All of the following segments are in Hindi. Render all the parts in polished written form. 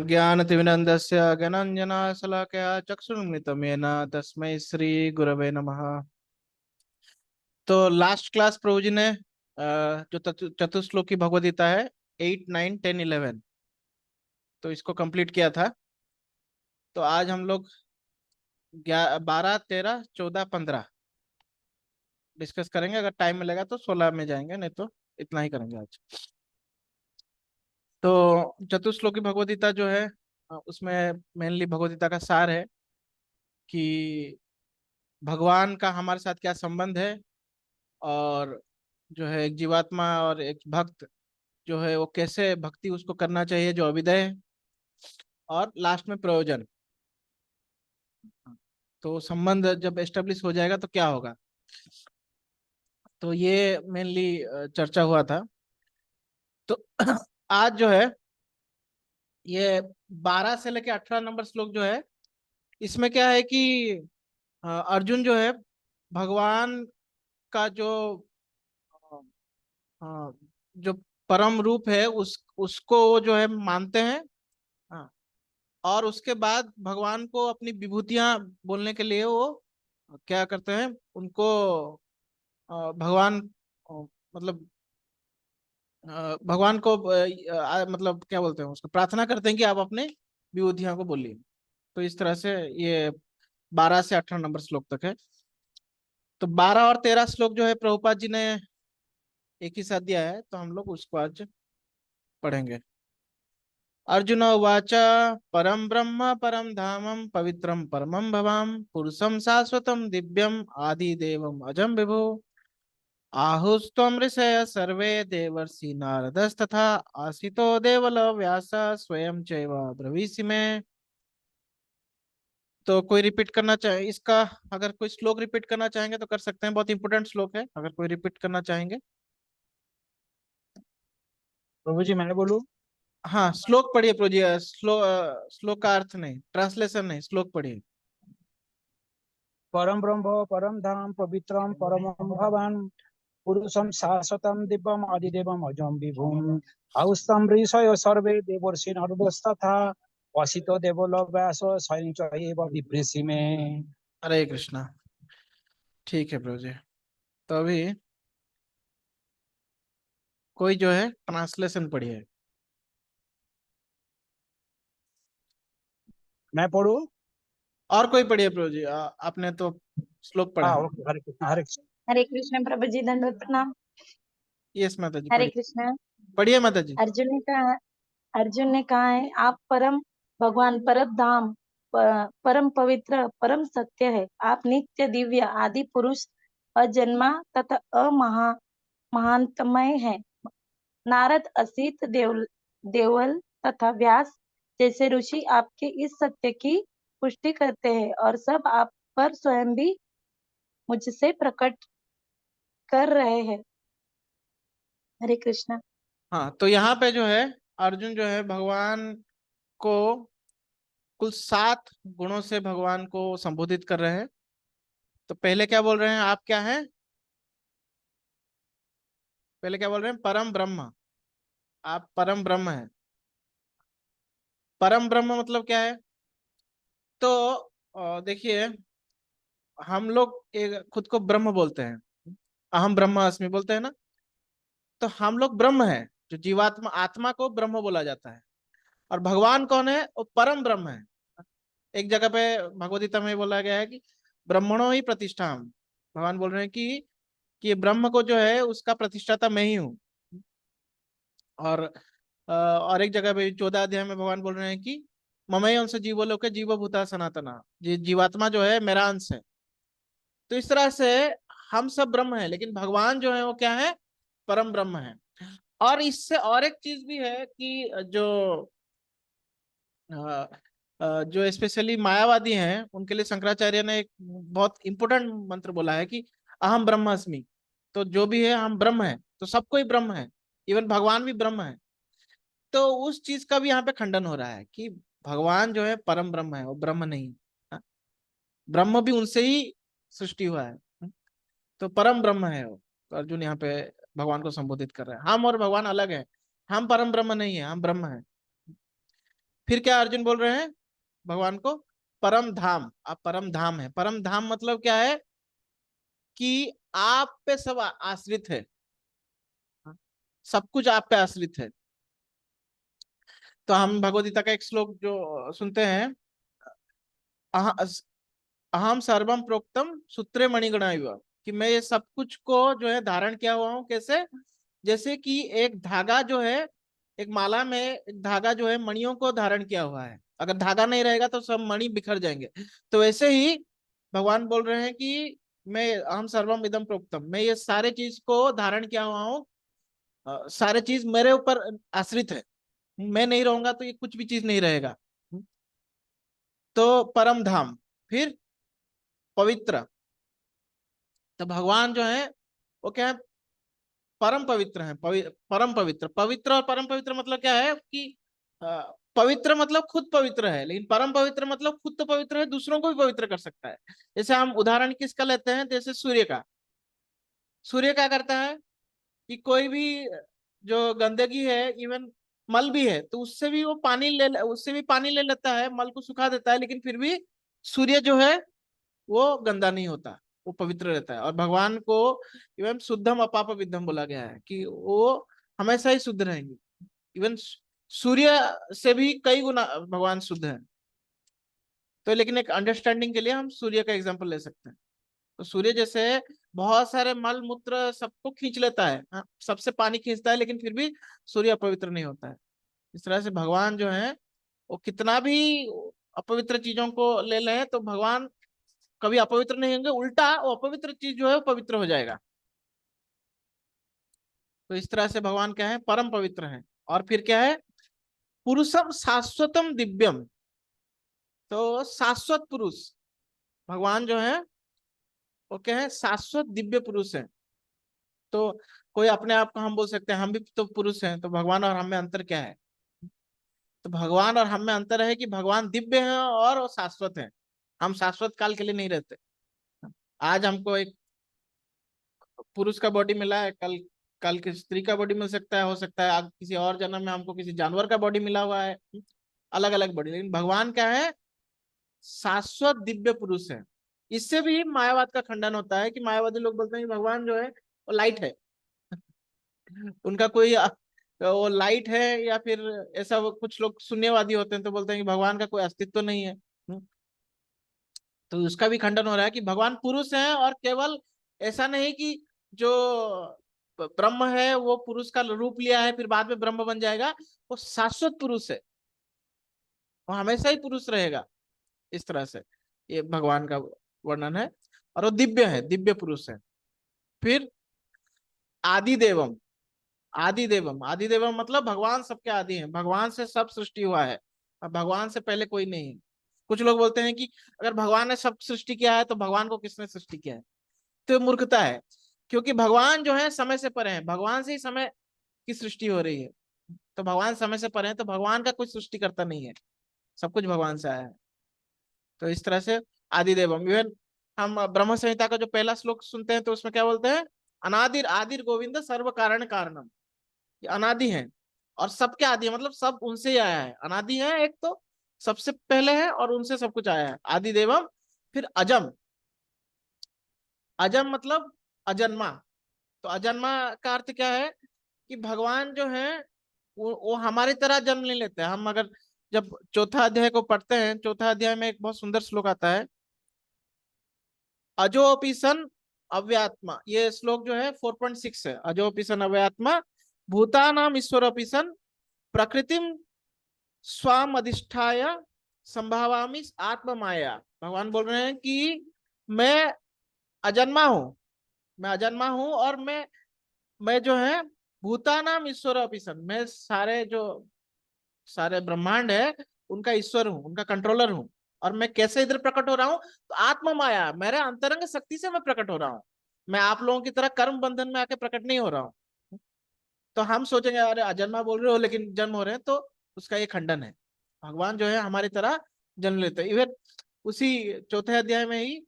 ज्ञानतिमिरन्दस्य ज्ञानाञ्जनशलाकया चक्षुरुन्मिलितं येन तस्मै श्री गुरवे नमः। तो लास्ट क्लास प्रभु जी ने जो चतुश्लोकी भगवद गीता है 8, 9, 10, 11, तो इसको कंप्लीट किया था। तो आज हम लोग 12, 13, 14, 15 डिस्कस करेंगे। अगर टाइम मिलेगा तो 16 में जाएंगे, नहीं तो इतना ही करेंगे आज। तो चतुश्लोकी भगवद गीता जो है उसमें मेनली भगवद गीता का सार है कि भगवान का हमारे साथ क्या संबंध है, और जो है एक जीवात्मा और एक भक्त जो है वो कैसे भक्ति उसको करना चाहिए जो अविदय है, और लास्ट में प्रयोजन। तो संबंध जब एस्टेब्लिश हो जाएगा तो क्या होगा, तो ये मेनली चर्चा हुआ था। तो आज जो है ये 12 से लेके 18 नंबर श्लोक जो है, इसमें क्या है कि अर्जुन जो है भगवान का अ, जो परम रूप है उसको वो जो है मानते हैं। हाँ, और उसके बाद भगवान को अपनी विभूतियां बोलने के लिए वो क्या करते हैं, उनको भगवान मतलब भगवान को मतलब क्या बोलते हैं उसको, प्रार्थना करते हैं कि आप अपने विभूतियों को बोलिए। तो इस तरह से ये 12 से 18 नंबर श्लोक तक है। तो 12 और 13 श्लोक जो है प्रभुपाद जी ने एक ही साथ दिया है, तो हम लोग उसको आज पढ़ेंगे। अर्जुन उवाच परम ब्रह्म परम धामम पवित्रम परमं भवाम पुरुषम शाश्वतम दिव्यम आदिदेवम अजम विभु आहुस्त्वं ऋषय सर्वे देवर्षि नारदस्तथा आसितो देवलो व्यास स्वयं चैव ब्रवीषि में। तो कोई रिपीट करना चाहे इसका, अगर कोई श्लोक रिपीट करना चाहेंगे तो कर सकते हैं, बहुत इंपॉर्टेंट श्लोक है, अगर कोई रिपीट करना चाहेंगे। प्रभु जी मैं बोलूं? हाँ, श्लोक पढ़िए प्रभु जी। श्लोक का अर्थ नहीं, ट्रांसलेशन नहीं, श्लोक पढ़िए। परम ब्रह्म परम धाम पवित्रम परमं भवान पुरुषम शाश्वतम दिव्यम आदिदेवम अजम विभुम आउस्तम ऋषय सर्वे देवर्षि नरदस्तथा वसितो देवलो व्यास स्वयं च एव विभ्रेषि में। हरे कृष्णा। ठीक है प्रभु जी। तो अभी कोई जो है ट्रांसलेशन पढ़िए। मैं पढ़ूं? और कोई पढ़िए प्रभु जी, आपने तो श्लोक पढ़ा हाँ, है। ओके। हरे कृष्ण हरे कृष्ण। हरे कृष्ण प्रभु जी, दंडवत प्रणाम। यस माता जी, हरे पढ़िए। कृष्ण। पढ़िए माता जी। अर्जुन ने कहा है आप परम भगवान परम धाम परम पवित्र परम सत्य है। आप नित्य दिव्य आदि पुरुष अजन्मा तथा महानतमय है। नारद असित देवल तथा व्यास जैसे ऋषि आपके इस सत्य की पुष्टि करते हैं और सब आप पर स्वयं भी मुझसे प्रकट कर रहे हैं। हरे कृष्ण। हाँ, तो यहाँ पे जो है अर्जुन जो है भगवान को कुल 7 गुणों से भगवान को संबोधित कर रहे हैं। तो पहले क्या बोल रहे हैं, आप क्या हैं? पहले क्या बोल रहे हैं? परम ब्रह्म। आप परम ब्रह्म हैं। परम ब्रह्म मतलब क्या है? तो देखिए, हम लोग एक खुद को ब्रह्म बोलते हैं, अहम ब्रह्मास्मि बोलते हैं ना। तो हम लोग ब्रह्म हैं, जो जीवात्मा आत्मा को ब्रह्म बोला जाता है। और भगवान कौन है? वो परम ब्रह्म है। एक जगह पे भगवदगीता में बोला गया है कि ब्रह्मणो ही प्रतिष्ठा। भगवान बोल रहे हैं कि ये ब्रह्म को जो है उसका प्रतिष्ठाता मैं ही हूँ। और एक जगह पे 14 अध्याय में भगवान बोल रहे हैं कि ममई अंश जीवोलोके जीवभूता सनातना, जीवात्मा जो है मेरा अंश है। तो इस तरह से हम सब ब्रह्म है, लेकिन भगवान जो है वो क्या है? परम ब्रह्म है। और इससे और एक चीज भी है कि जो स्पेशली मायावादी हैं उनके लिए शंकराचार्य ने एक बहुत इंपॉर्टेंट मंत्र बोला है कि अहम ब्रह्मास्मि। तो जो भी है हम ब्रह्म है, तो सबको ही ब्रह्म है, इवन भगवान भी ब्रह्म है। तो उस चीज का भी यहाँ पे खंडन हो रहा है कि भगवान जो है परम ब्रह्म है, वो ब्रह्म नहीं। हाँ, ब्रह्म भी उनसे ही सृष्टि हुआ है। तो परम ब्रह्म है वो। तो अर्जुन यहाँ पे भगवान को संबोधित कर रहे हैं। हम और भगवान अलग है। हम परम ब्रह्म नहीं है, हम ब्रह्म है। फिर क्या अर्जुन बोल रहे हैं भगवान को? परम धाम, आप परम धाम है। परम धाम मतलब क्या है? कि आप पे सब आश्रित है, सब कुछ आप पे आश्रित है। तो हम भगवद गीता का एक श्लोक जो सुनते हैं, अहम सर्वम प्रोक्तम सूत्रे मणिगणा इव, कि मैं ये सब कुछ को जो है धारण किया हुआ हूँ। कैसे? जैसे कि एक धागा जो है, एक माला में एक धागा जो है मणियों को धारण किया हुआ है, अगर धागा नहीं रहेगा तो सब मणि बिखर जाएंगे। तो वैसे ही भगवान बोल रहे हैं कि मैं अहम सर्वम इदम प्रोक्तम, मैं ये सारे चीज को धारण किया हुआ हूँ, सारे चीज मेरे ऊपर आश्रित है, मैं नहीं रहूंगा तो ये कुछ भी चीज नहीं रहेगा। तो परम धाम, फिर पवित्र। तो भगवान जो है वो क्या है? परम पवित्र है। परम पवित्र, पवित्र और परम पवित्र मतलब क्या है कि पवित्र मतलब खुद पवित्र है, लेकिन परम पवित्र मतलब खुद तो पवित्र है, दूसरों को भी पवित्र कर सकता है। जैसे हम उदाहरण किसका लेते हैं? जैसे सूर्य का। सूर्य क्या करता है कि कोई भी जो गंदगी है, इवन मल भी है, तो उससे भी वो पानी उससे भी पानी ले लेता है, मल को सुखा देता है, लेकिन फिर भी सूर्य जो है वो गंदा नहीं होता, वो पवित्र रहता है। और भगवान को इवन शुद्धम अपाप विद्धम बोला गया है कि वो हमेशा ही शुद्ध रहेंगे। इवन सूर्य से भी कई गुना भगवान शुद्ध है। तो लेकिन एक अंडरस्टैंडिंग के लिए हम सूर्य का एग्जांपल ले सकते हैं। तो सूर्य जैसे बहुत सारे मल मूत्र सबको खींच लेता है, हाँ, सबसे पानी खींचता है, लेकिन फिर भी सूर्य अपवित्र नहीं होता है। इस तरह से भगवान जो है वो कितना भी अपवित्र चीजों को ले लें तो भगवान कभी अपवित्र नहीं होंगे, उल्टा वो अपवित्र चीज जो है वो पवित्र हो जाएगा। तो इस तरह से भगवान क्या है? परम पवित्र है। और फिर क्या है? पुरुषम शाश्वतम दिव्यम। तो शाश्वत पुरुष भगवान जो है वो क्या है? शाश्वत दिव्य पुरुष है। तो कोई अपने आप को हम बोल सकते हैं हम भी तो पुरुष हैं, तो भगवान और हम में अंतर क्या है? तो भगवान और हम में अंतर है कि भगवान दिव्य है और वो शाश्वत है। हम शाश्वत काल के लिए नहीं रहते। आज हमको एक पुरुष का बॉडी मिला है, कल कल किसी स्त्री का बॉडी मिल सकता है, हो सकता है आगे किसी और जन्म में हमको किसी जानवर का बॉडी मिला हुआ है, अलग अलग बॉडी। लेकिन भगवान क्या है? शाश्वत दिव्य पुरुष है। इससे भी मायावाद का खंडन होता है कि मायावादी लोग बोलते हैं कि भगवान जो है वो लाइट है, उनका कोई वो लाइट है, या फिर ऐसा वो कुछ लोग शून्यवादी होते हैं तो बोलते हैं कि भगवान का कोई अस्तित्व नहीं है। तो उसका भी खंडन हो रहा है कि भगवान पुरुष है, और केवल ऐसा नहीं कि जो ब्रह्म है वो पुरुष का रूप लिया है फिर बाद में ब्रह्म बन जाएगा। वो शाश्वत पुरुष है, वो हमेशा ही पुरुष रहेगा। इस तरह से ये भगवान का वर्णन है। और वो दिव्य है, दिव्य पुरुष है। फिर आदि देवम। आदि देवम, आदि देवम मतलब भगवान सबके आदि हैं, भगवान से सब सृष्टि हुआ है, अब भगवान से पहले कोई नहीं है। कुछ लोग बोलते हैं कि अगर भगवान ने सब सृष्टि किया है तो भगवान को किसने सृष्टि किया है? तो ये मूर्खता है, क्योंकि भगवान जो है समय से परे है, भगवान से ही समय की सृष्टि हो रही है। तो भगवान समय से परे है, तो भगवान का कोई सृष्टि करता नहीं है, सब कुछ भगवान से आया है। तो इस तरह से आदि देवम। इवन हम ब्रह्म संहिता का जो पहला श्लोक सुनते हैं तो उसमें क्या बोलते हैं? अनादिर आदिर गोविंद सर्व कारण कारणम। ये अनादि है और सबके आदि है, मतलब सब उनसे ही आया है। अनादि है एक तो, सबसे पहले है और उनसे सब कुछ आया है, आदि देवम। फिर अजम। अजम मतलब अजन्मा। तो अजन्मा का अर्थ क्या है? कि भगवान जो है वो हमारी तरह जन्म नहीं लेते हैं। हम अगर जब चौथा अध्याय को पढ़ते हैं, चौथा अध्याय में एक बहुत सुंदर श्लोक आता है, अजोपि सन अव्यात्मा। ये श्लोक जो है 4.6 है। अजोपि सन अव्यात्मा भूतानाम ईश्वरोपि सन प्रकृतिम स्वाम अधिष्ठाय संभावामि आत्म माया। भगवान बोल रहे हैं कि मैं अजन्मा हूं, मैं अजन्मा हूं, और मैं जो है भूतानाम ईश्वर अपिसन, मैं सारे जो सारे ब्रह्मांड है उनका ईश्वर हूँ, उनका कंट्रोलर हूँ। और मैं कैसे इधर प्रकट हो रहा हूँ? तो आत्म माया, मेरे अंतरंग शक्ति से मैं प्रकट हो रहा हूँ। मैं आप लोगों की तरह कर्म बंधन में आके प्रकट नहीं हो रहा हूँ। तो हम सोचेंगे अरे अजन्मा बोल रहे हो लेकिन जन्म हो रहे हैं, तो उसका ये खंडन है। भगवान जो है हमारी तरह जन्म लेते हैं। इवन उसी चौथे अध्याय में ही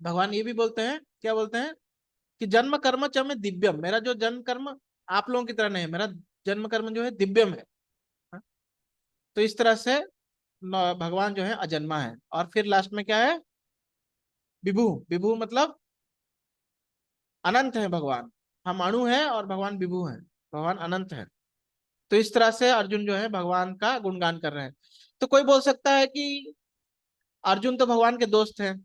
भगवान ये भी बोलते हैं, क्या बोलते हैं? कि जन्म कर्म च में दिव्यम, मेरा जो जन्म कर्म आप लोगों की तरह नहीं है, मेरा जन्म कर्म जो है दिव्यम है। हाँ? तो इस तरह से भगवान जो है अजन्मा है। और फिर लास्ट में क्या है, विभु। विभु मतलब अनंत है भगवान। हम अणु हैं और भगवान विभु हैं, भगवान अनंत है। तो इस तरह से अर्जुन जो है भगवान का गुणगान कर रहे हैं। तो कोई बोल सकता है कि अर्जुन तो भगवान के दोस्त हैं,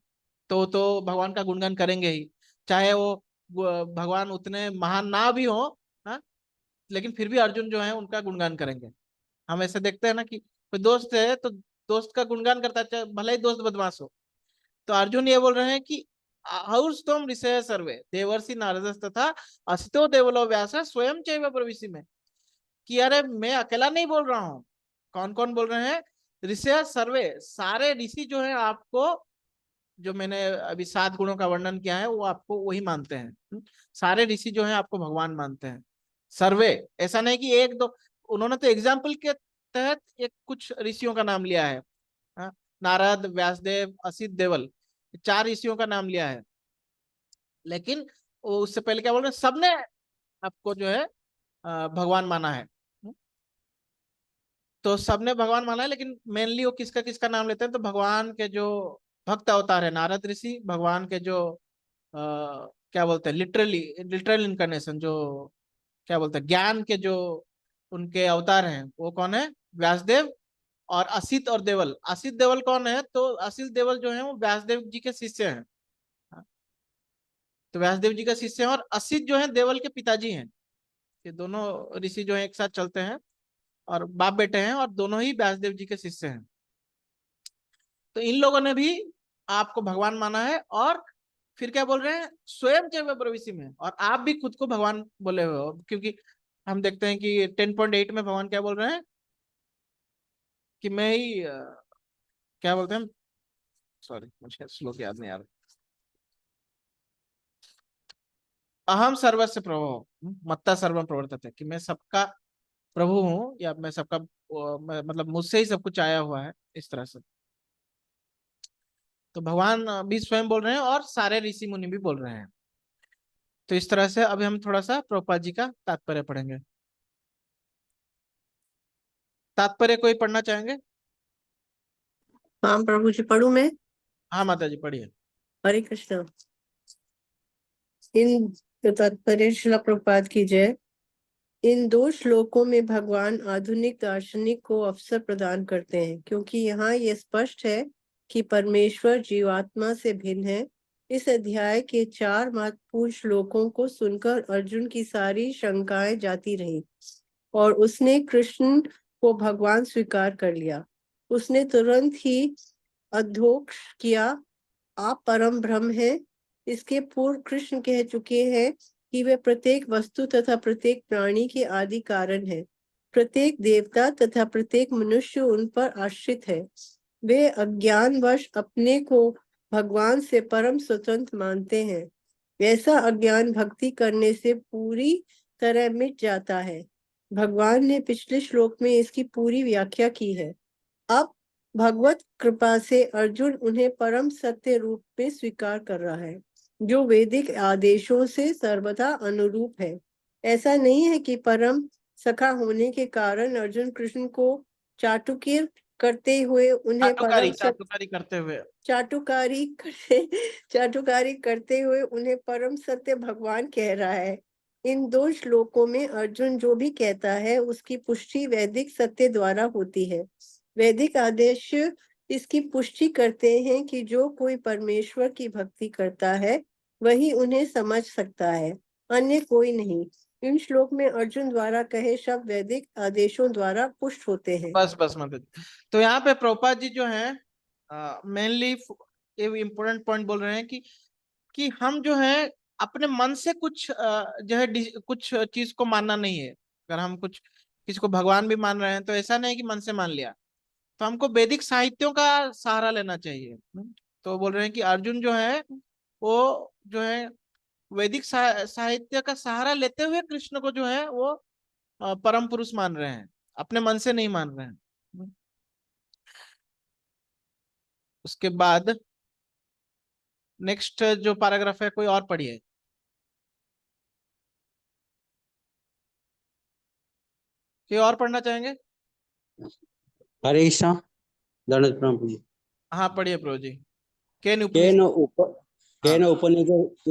तो भगवान का गुणगान करेंगे ही, चाहे वो भगवान उतने महान ना भी हो। हाँ, लेकिन फिर भी अर्जुन जो है उनका गुणगान करेंगे। हम ऐसे देखते हैं ना कि कोई दोस्त है तो दोस्त का गुणगान करता है, चाहे भले ही दोस्त बदमाश हो। तो अर्जुन ये बोल रहे हैं कि तुम ऋषय सर्वे देवर्षि नारद तथा असितो देवलो व्यास स्वयं चैव प्रविशि में, कि अरे मैं अकेला नहीं बोल रहा हूँ। कौन कौन बोल रहे हैं, ऋषय सर्वे, सारे ऋषि जो है आपको, जो मैंने अभी 7 गुणों का वर्णन किया है वो आपको वही मानते हैं। सारे ऋषि जो है आपको भगवान मानते हैं। सर्वे, ऐसा नहीं कि एक दो, उन्होंने तो एग्जाम्पल के तहत एक कुछ ऋषियों का नाम लिया है। हाँ? नारद, व्यासदेव, असित, देवल, 4 ऋषियों का नाम लिया है। लेकिन वो उससे पहले क्या बोल रहे हैं, सबने आपको जो है भगवान माना है। तो सबने भगवान माना है, लेकिन मेनली वो किसका किसका नाम लेते हैं, तो भगवान के जो भक्त अवतार है नारद ऋषि, भगवान के जो क्या बोलते हैं लिटरल इनकारनेशन, जो क्या बोलते हैं ज्ञान के जो उनके अवतार हैं, वो कौन है, व्यासदेव। और असित और देवल, असित देवल कौन है, तो असित देवल जो है वो व्यासदेव जी के शिष्य हैं। हाँ, तो व्यासदेव जी का शिष्य हैं, और असित जो है देवल के पिताजी हैं। ये दोनों ऋषि जो है एक साथ चलते हैं और बाप बेटे हैं, और दोनों ही व्यासदेव जी के शिष्य हैं। तो इन लोगों ने भी आपको भगवान माना है। और फिर क्या बोल रहे हैं, स्वयं जैव प्रविशि में, और आप भी खुद को भगवान बोले हुए हो। क्योंकि हम देखते हैं कि 10.8 में भगवान क्या बोल रहे हैं कि मैं ही क्या बोलते हैं, सॉरी मुझे श्लोक याद नहीं आ रहा, अहम सर्वस्य प्रभु मत्ता सर्वम प्रवर्तते, कि मैं सबका प्रभु हूँ, या मैं सबका मतलब मुझसे ही सब कुछ आया हुआ है, इस तरह से। तो भगवान भी स्वयं बोल रहे हैं और सारे ऋषि मुनि भी बोल रहे हैं। तो इस तरह से अभी हम थोड़ा सा प्रभुपाद जी का तात्पर्य पढ़ेंगे। तात्पर्य कोई पढ़ना चाहेंगे? हाँ प्रभु जी, पढ़ू मैं? हाँ माता जी पढ़िए। हरे कृष्णा। इन तात्पर्य श्रील प्रभुपाद की जय। इन 2 श्लोकों में भगवान आधुनिक दार्शनिक को अवसर प्रदान करते हैं, क्योंकि यहाँ ये स्पष्ट है कि परमेश्वर जीवात्मा से भिन्न है। इस अध्याय के 4 महत्वपूर्ण श्लोकों को सुनकर अर्जुन की सारी शंकाएं जाती रही और उसने कृष्ण को भगवान स्वीकार कर लिया। उसने तुरंत ही अधोक्ष किया, आप परम ब्रह्म हैं। इसके पूर्व कृष्ण कह चुके हैं कि वे प्रत्येक वस्तु तथा प्रत्येक प्राणी के आदि कारण है। प्रत्येक देवता तथा प्रत्येक मनुष्य उन पर आश्रित है। वे अज्ञानवश अपने को भगवान से परम स्वतंत्र मानते हैं। वैसा अज्ञान भक्ति करने से पूरी तरह मिट जाता है। भगवान ने पिछले श्लोक में इसकी पूरी व्याख्या की है। अब भगवत कृपा से अर्जुन उन्हें परम सत्य रूप में स्वीकार कर रहा है, जो वैदिक आदेशों से सर्वदा अनुरूप है। ऐसा नहीं है कि परम सखा होने के कारण अर्जुन कृष्ण को चाटुकी करते हुए उन्हें परम सत्य चाटुकारी करते हुए चाटुकारी करते हुए उन्हें परम सत्य भगवान कह रहा है। इन 2 श्लोकों में अर्जुन जो भी कहता है उसकी पुष्टि वैदिक सत्य द्वारा होती है। वैदिक आदेश इसकी पुष्टि करते हैं कि जो कोई परमेश्वर की भक्ति करता है वही उन्हें समझ सकता है, अन्य कोई नहीं। इन श्लोक में अर्जुन द्वारा कहे शब्द वैदिक आदेशों द्वारा पुष्ट होते हैं। बस बस माता जी। तो यहाँ पे प्रभुपाद जी जो है मेनली ये इम्पोर्टेंट पॉइंट बोल रहे हैं कि हम जो है अपने मन से कुछ जो है कुछ चीज को मानना नहीं है। अगर हम कुछ किसी को भगवान भी मान रहे हैं तो ऐसा नहीं कि मन से मान लिया। तो हमको वैदिक साहित्यों का सहारा लेना चाहिए। तो बोल रहे हैं कि अर्जुन जो है वो जो है वैदिक साहित्य का सहारा लेते हुए कृष्ण को जो है वो परम पुरुष मान रहे हैं, अपने मन से नहीं मान रहे हैं। उसके बाद नेक्स्ट जो पैराग्राफ है कोई और पढ़िए। कोई और पढ़ना चाहेंगे? हरे कृष्णा। दंडवत प्रणाम प्रभु। हाँ पढ़िए प्रभु जी। केन केन उपनिषद। केन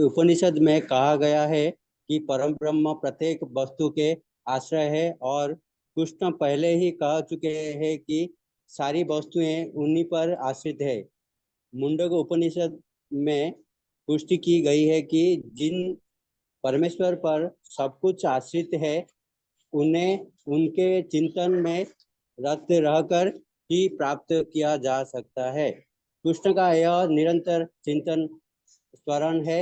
उपनिषद में कहा गया है कि परम ब्रह्म प्रत्येक वस्तु के आश्रय है, और कृष्ण पहले ही कह चुके हैं कि सारी वस्तुएं उन्हीं पर आश्रित है। मुंडक उपनिषद में पुष्टि की गई है कि जिन परमेश्वर पर सब कुछ आश्रित है, उन्हें उनके चिंतन में रत रहकर ही प्राप्त किया जा सकता है। कृष्ण का यह निरंतर चिंतन स्मरण है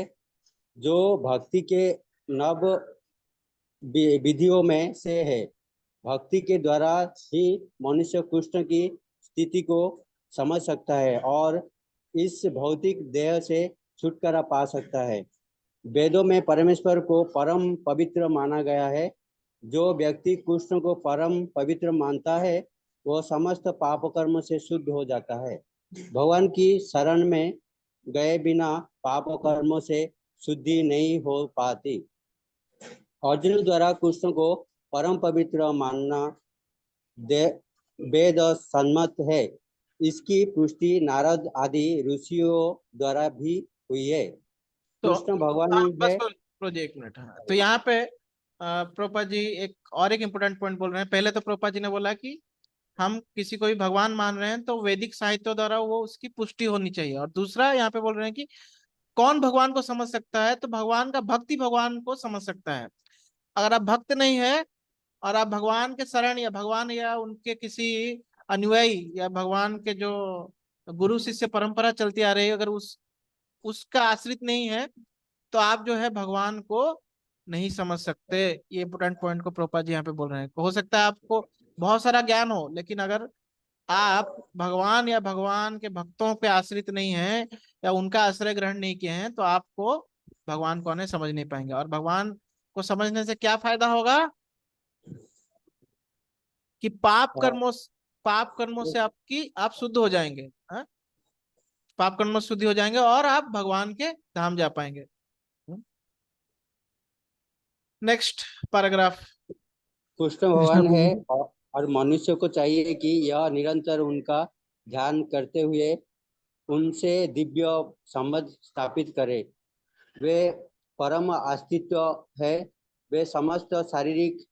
जो भक्ति के नव विधियों में से है। भक्ति के द्वारा ही मनुष्य कृष्ण की स्थिति को समझ सकता है और इस भौतिक देह से छुटकारा पा सकता है। वेदों में परमेश्वर को परम पवित्र माना गया है। जो व्यक्ति कृष्ण को परम पवित्र मानता है वह समस्त पाप कर्म से शुद्ध हो जाता है। भगवान की शरण में गए बिना पाप कर्मों से शुद्धि नहीं हो पाती। अर्जुन द्वारा कृष्ण को परम पवित्र मानना वेद सम्मत है। इसकी पुष्टि नारद आदि ऋषियों द्वारा भी हुई है। तो कृष्ण भगवान हाँ, ही बस है। प्रभु जी एक मिनट। हाँ तो यहाँ पे प्रोपा जी एक इम्पोर्टेंट पॉइंट बोल रहे हैं। पहले तो प्रोपा जी ने बोला कि हम किसी को भी भगवान मान रहे हैं तो वैदिक साहित्य द्वारा वो उसकी पुष्टि होनी चाहिए। और दूसरा यहाँ पे बोल रहे हैं कि कौन भगवान को समझ सकता है, तो भगवान का भक्ति भगवान को समझ सकता है। अगर आप भक्त नहीं है और आप भगवान के शरण या भगवान या उनके किसी अनुयायी या भगवान के जो गुरु शिष्य परंपरा चलती आ रही है, अगर उसका आश्रित नहीं है तो आप जो है भगवान को नहीं समझ सकते। ये इंपोर्टेंट पॉइंट को प्रोपा जी यहाँ पे बोल रहे हैं। हो सकता है आपको बहुत सारा ज्ञान हो, लेकिन अगर आप भगवान या भगवान के भक्तों पे आश्रित नहीं हैं या उनका आश्रय ग्रहण नहीं किए हैं तो आपको भगवान को समझ नहीं पाएंगे। और भगवान को समझने से क्या फायदा होगा कि पाप कर्मों से आप शुद्ध हो जाएंगे। हाँ? पाप कर्मों से शुद्धि हो जाएंगे और आप भगवान के धाम जा पाएंगे। Next paragraph. कृष्ण भगवान है और मनुष्य को चाहिए कि यह निरंतर उनका ध्यान करते हुए उनसे दिव्य संबंध स्थापित करे। वे परम अस्तित्व है। वे समस्त शारीरिक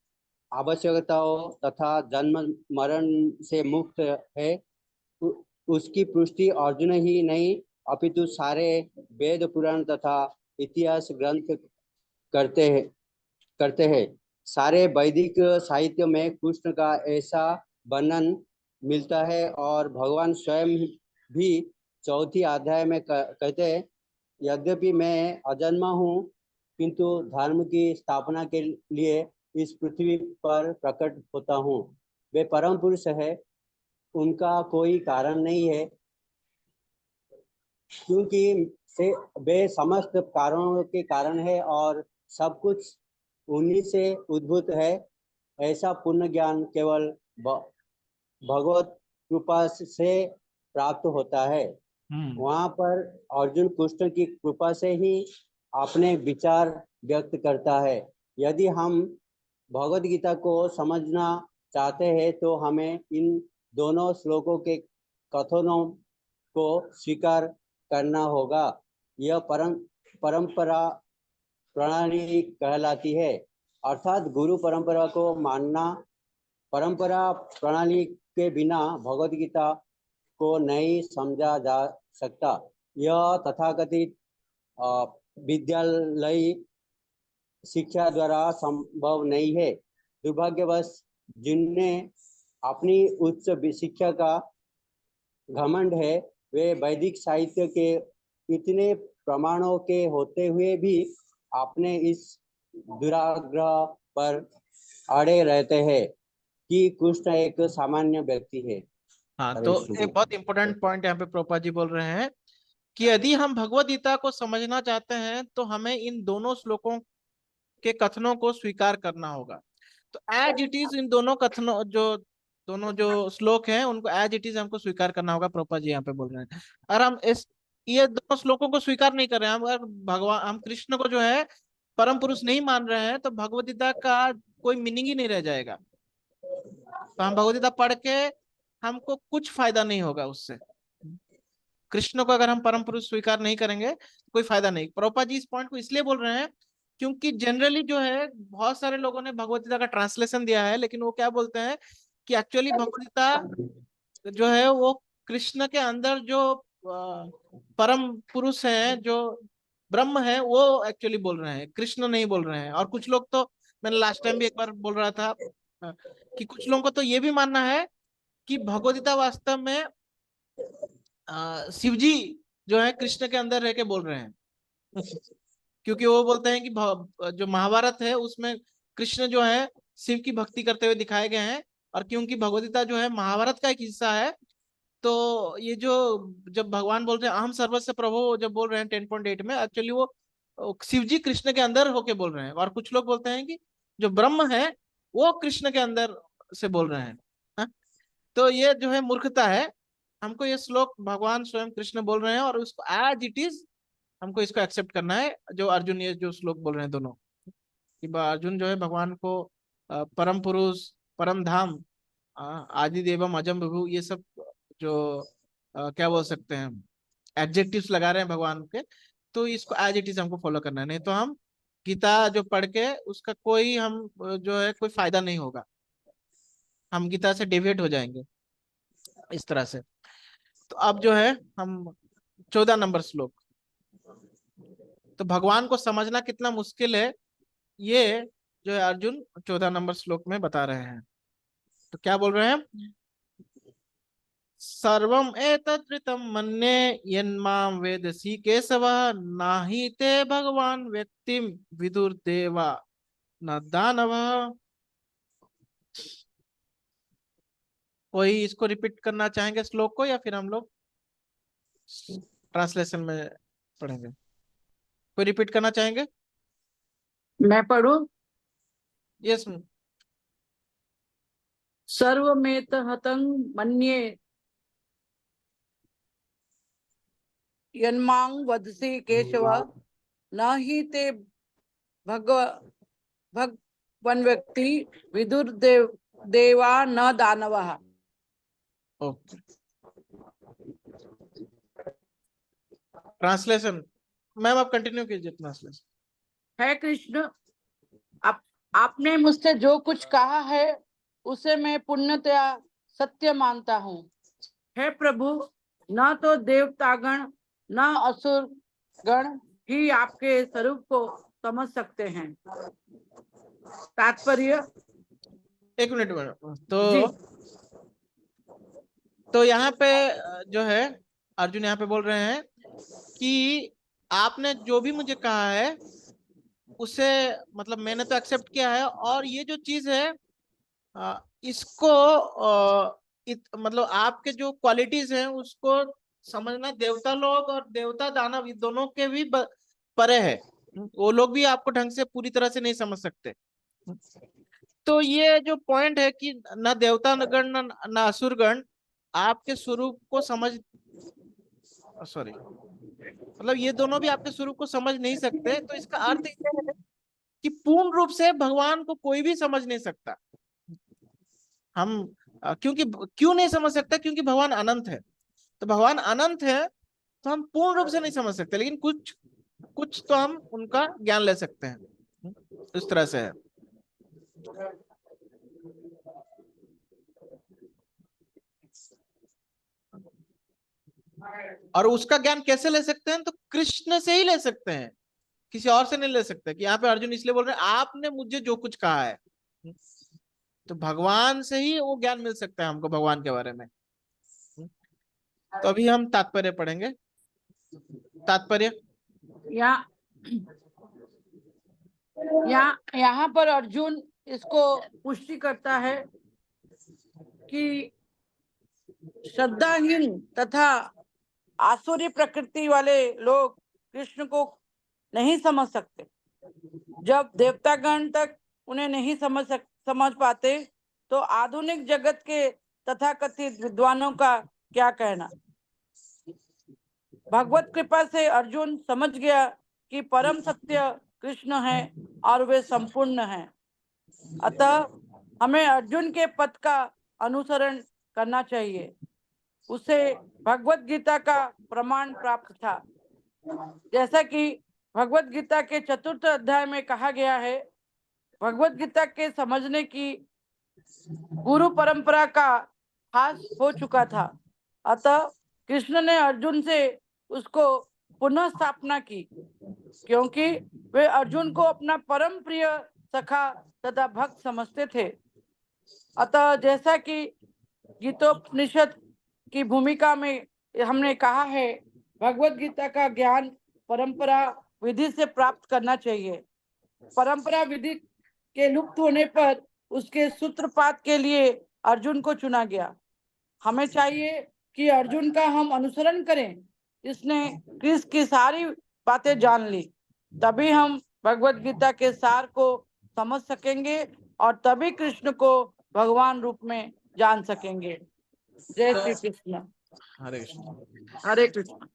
आवश्यकताओं तथा जन्म मरण से मुक्त है। उसकी पुष्टि अर्जुन ही नहीं अपितु सारे वेद पुराण तथा इतिहास ग्रंथ करते हैं। सारे वैदिक साहित्य में कृष्ण का ऐसा वर्णन मिलता है और भगवान स्वयं भी चौथी अध्याय में कहते हैं, यद्यपि मैं अजन्मा हूँ किंतु धर्म की स्थापना के लिए इस पृथ्वी पर प्रकट होता हूँ। वे परम पुरुष है, उनका कोई कारण नहीं है क्योंकि से वे समस्त कारणों के कारण है और सब कुछ उन्हीं से उद्भूत है। ऐसा पूर्ण ज्ञान केवल भगवत कृपा से प्राप्त होता है। वहाँ पर अर्जुन कृष्ण की कृपा से ही अपने विचार व्यक्त करता है। यदि हम भगवत गीता को समझना चाहते हैं तो हमें इन दोनों श्लोकों के कथनों को स्वीकार करना होगा। यह परंपरा प्रणाली कहलाती है, अर्थात गुरु परंपरा को मानना। परंपरा प्रणाली के बिना भगवत गीता को नहीं समझा जा सकता। यह तथाकथित विद्यालयी शिक्षा द्वारा संभव नहीं है। दुर्भाग्यवश जिन्हें अपनी उच्च शिक्षा का घमंड है, वे वैदिक साहित्य के इतने प्रमाणों के होते हुए भी अपने इस दुराग्रह पर अड़े रहते हैं कि कृष्ण एक सामान्य व्यक्ति है। हाँ तो एक बहुत इंपॉर्टेंट पॉइंट यहाँ पे प्रोपा जी बोल रहे हैं कि यदि हम भगवत गीता को समझना चाहते हैं तो हमें इन दोनों श्लोकों के कथनों को स्वीकार करना होगा। तो एज इट इज इन दोनों जो श्लोक हैं उनको एज इट इज हमको स्वीकार करना होगा। प्रोपा जी यहाँ पे बोल रहे हैं और हम ये दोनों श्लोकों को स्वीकार नहीं कर रहे हैं, हम अगर हम कृष्ण को जो है परम पुरुष नहीं मान रहे हैं तो भगवत गीता का कोई मीनिंग ही नहीं रह जाएगा। तो हम भगवद गीता पढ़ के हमको कुछ फायदा नहीं होगा उससे। कृष्ण को अगर हम परम पुरुष स्वीकार नहीं करेंगे तो कोई फायदा नहीं। प्रभुपाद जी इस पॉइंट को इसलिए बोल रहे हैं क्योंकि जनरली जो है बहुत सारे लोगों ने भगवद गीता का ट्रांसलेशन दिया है, लेकिन वो क्या बोलते हैं कि एक्चुअली भगवद गीता जो है वो कृष्ण के अंदर जो परम पुरुष हैं, जो ब्रह्म है, वो एक्चुअली बोल रहे हैं, कृष्ण नहीं बोल रहे हैं। और कुछ लोग तो, मैंने लास्ट टाइम भी एक बार बोल रहा था कि कुछ लोगों को तो ये भी मानना है कि भगवद गीता वास्तव में शिव जी जो है कृष्ण के अंदर रह के बोल रहे हैं क्योंकि वो बोलते हैं कि जो महाभारत है उसमें कृष्ण जो है शिव की भक्ति करते हुए दिखाए गए हैं। और क्योंकि भगवद गीता जो है महाभारत का एक हिस्सा है, तो ये जो जब भगवान बोल रहे हैं अहम सर्वस्व प्रभु, जब बोल रहे हैं 10.8 में, एक्चुअली वो शिव जी कृष्ण के अंदर होके बोल रहे हैं। और कुछ लोग बोलते हैं कि जो ब्रह्म है वो कृष्ण के अंदर से बोल रहे हैं। हाँ? तो ये जो है मूर्खता है। हमको ये श्लोक भगवान स्वयं कृष्ण बोल रहे हैं और उसको एज इट इज हमको इसको एक्सेप्ट करना है। जो अर्जुन ये जो श्लोक बोल रहे हैं दोनों, कि अर्जुन जो है भगवान को परम पुरुष, परम धाम, आदि देवम अजम विभु, ये सब जो क्या बोल सकते हैं एडजेक्टिव्स लगा रहे हैं भगवान के, तो इसको एज इट इज हमको फॉलो करना है। नहीं तो हम गीता जो पढ़ के उसका कोई हम जो है कोई फायदा नहीं होगा, हम गीता से डेविएट हो जाएंगे इस तरह से। तो अब जो है हम 14 नंबर श्लोक, तो भगवान को समझना कितना मुश्किल है ये जो है अर्जुन 14 नंबर श्लोक में बता रहे हैं। तो क्या बोल रहे हैं, सर्वम एतद्रितं मन्ये यन्मां वेदसी केशवः नाहि ते भगवान व्यक्तिम विदुर्देवा न दानवः। कोई इसको रिपीट करना चाहेंगे श्लोक को, या फिर हम लोग ट्रांसलेशन में पढ़ेंगे? कोई रिपीट करना चाहेंगे? मैं पढ़ूं? यस। सर्वमेत हतं मन्ये यन्मां वदसि केशव न हि ते भगवन व्यक्ति विदुर देवा न दानवः। ओके, ट्रांसलेशन मैम आप कंटिन्यू कीजिए ट्रांसलेशन। है कृष्ण, आपने मुझसे जो कुछ कहा है उसे मैं पूर्णतया सत्य मानता हूँ। हे प्रभु, न तो देवतागण न असुर गण ही आपके स्वरूप को समझ सकते हैं। तात्पर्य, एक मिनट में तो यहाँ पे जो है अर्जुन यहाँ पे बोल रहे हैं कि आपने जो भी मुझे कहा है उसे मतलब मैंने तो एक्सेप्ट किया है, और ये जो चीज है इसको मतलब आपके जो क्वालिटीज हैं उसको समझना देवता लोग और देवता दानव दोनों के भी परे है। वो लोग भी आपको ढंग से पूरी तरह से नहीं समझ सकते। तो ये जो पॉइंट है कि न देवता गण न असुर गण आपके स्वरूप को समझ, सॉरी, मतलब ये दोनों भी आपके स्वरूप को समझ नहीं सकते। तो इसका अर्थ ये है कि पूर्ण रूप से भगवान को कोई भी समझ नहीं सकता। हम क्योंकि क्यों नहीं समझ सकता? क्योंकि भगवान अनंत है। तो भगवान अनंत है तो हम पूर्ण रूप से नहीं समझ सकते, लेकिन कुछ तो हम उनका ज्ञान ले सकते हैं। इस तरह से है। और उसका ज्ञान कैसे ले सकते हैं? तो कृष्ण से ही ले सकते हैं, किसी और से नहीं ले सकते। कि यहाँ पे अर्जुन इसलिए बोल रहे हैं आपने मुझे जो कुछ कहा है, तो भगवान से ही वो ज्ञान मिल सकता है हमको भगवान के बारे में। तो अभी हम तात्पर्य पढ़ेंगे। तात्पर्य यहाँ पर अर्जुन इसको पुष्टि करता है कि श्रद्धाहीन तथा आसुरी प्रकृति वाले लोग कृष्ण को नहीं समझ सकते। जब देवतागण तक उन्हें नहीं समझ पाते तो आधुनिक जगत के तथाकथित विद्वानों का क्या कहना। भगवत कृपा से अर्जुन समझ गया कि परम सत्य कृष्ण है और वे संपूर्ण हैं। अतः हमें अर्जुन के पथ का अनुसरण करना चाहिए। उसे भगवत गीता का प्रमाण प्राप्त था। जैसा कि भगवत गीता के 4th अध्याय में कहा गया है, भगवत गीता के समझने की गुरु परंपरा का हास हो चुका था। अतः कृष्ण ने अर्जुन से उसको पुनः स्थापना की, क्योंकि वे अर्जुन को अपना परम प्रिय सखा तथा भक्त समझते थे। अतः जैसा कि गीतोपनिषद की भूमिका में हमने कहा है, भगवत गीता का ज्ञान परंपरा विधि से प्राप्त करना चाहिए। परंपरा विधि के लुप्त होने पर उसके सूत्रपात के लिए अर्जुन को चुना गया। हमें चाहिए कि अर्जुन का हम अनुसरण करें। इसने कृष्ण की सारी बातें जान ली, तभी हम भगवत गीता के सार को समझ सकेंगे और तभी कृष्ण को भगवान रूप में जान सकेंगे। जय श्री कृष्ण। हरे कृष्ण। हरे कृष्ण।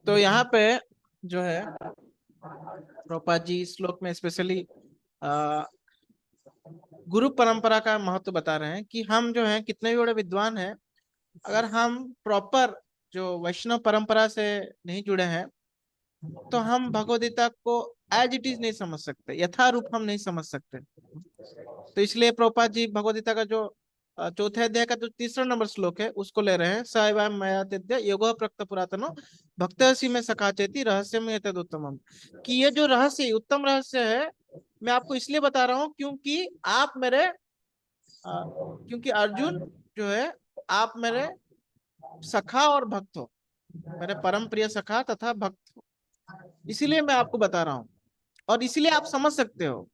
तो यहाँ पे जो है प्रभुपाद जी इस श्लोक में स्पेशली गुरु परंपरा का महत्व बता रहे हैं कि हम जो है कितने भी बड़े विद्वान हैं, अगर हम प्रॉपर जो वैष्णव परंपरा से नहीं जुड़े हैं तो हम भगवद्गीता को एज इट इज नहीं समझ सकते, यथारूप हम नहीं समझ सकते। तो इसलिए प्रभुपाद जी भगवद्गीता का जो 4th अध्याय का जो 3रा नंबर श्लोक है उसको ले रहे हैं। सैवं मयाद्य योगो प्रकृत पुरातनो भक्तसी में सखाचेति रहस्य में एतदुत्तमम्, कि ये जो रहस्य उत्तम रहस्य है मैं आपको इसलिए बता रहा हूँ क्योंकि आप मेरे क्योंकि अर्जुन जो है आप मेरे सखा और भक्त हो, मेरे परम प्रिय सखा तथा भक्त हो, इसीलिए मैं आपको बता रहा हूँ और इसीलिए आप समझ सकते हो।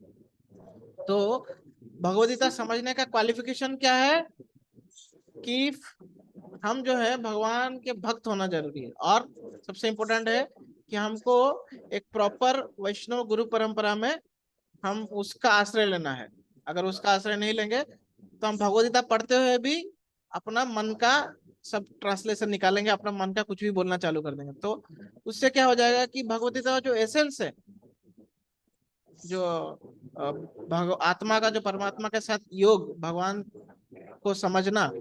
तो भगवद्गीता समझने का क्वालिफिकेशन क्या है कि हम जो है भगवान के भक्त होना जरूरी है, और सबसे इम्पोर्टेंट है कि हमको एक प्रॉपर वैष्णव गुरु परंपरा में हम उसका आश्रय लेना है। अगर उसका आश्रय नहीं लेंगे तो हम भगवद्गीता पढ़ते हुए भी अपना मन का सब ट्रांसलेशन निकालेंगे, अपना मन का कुछ भी बोलना चालू कर देंगे। तो उससे क्या हो जाएगा कि भगवद्गीता का जो एसेंस है, जो आत्मा का जो परमात्मा के साथ योग, भगवान को समझना,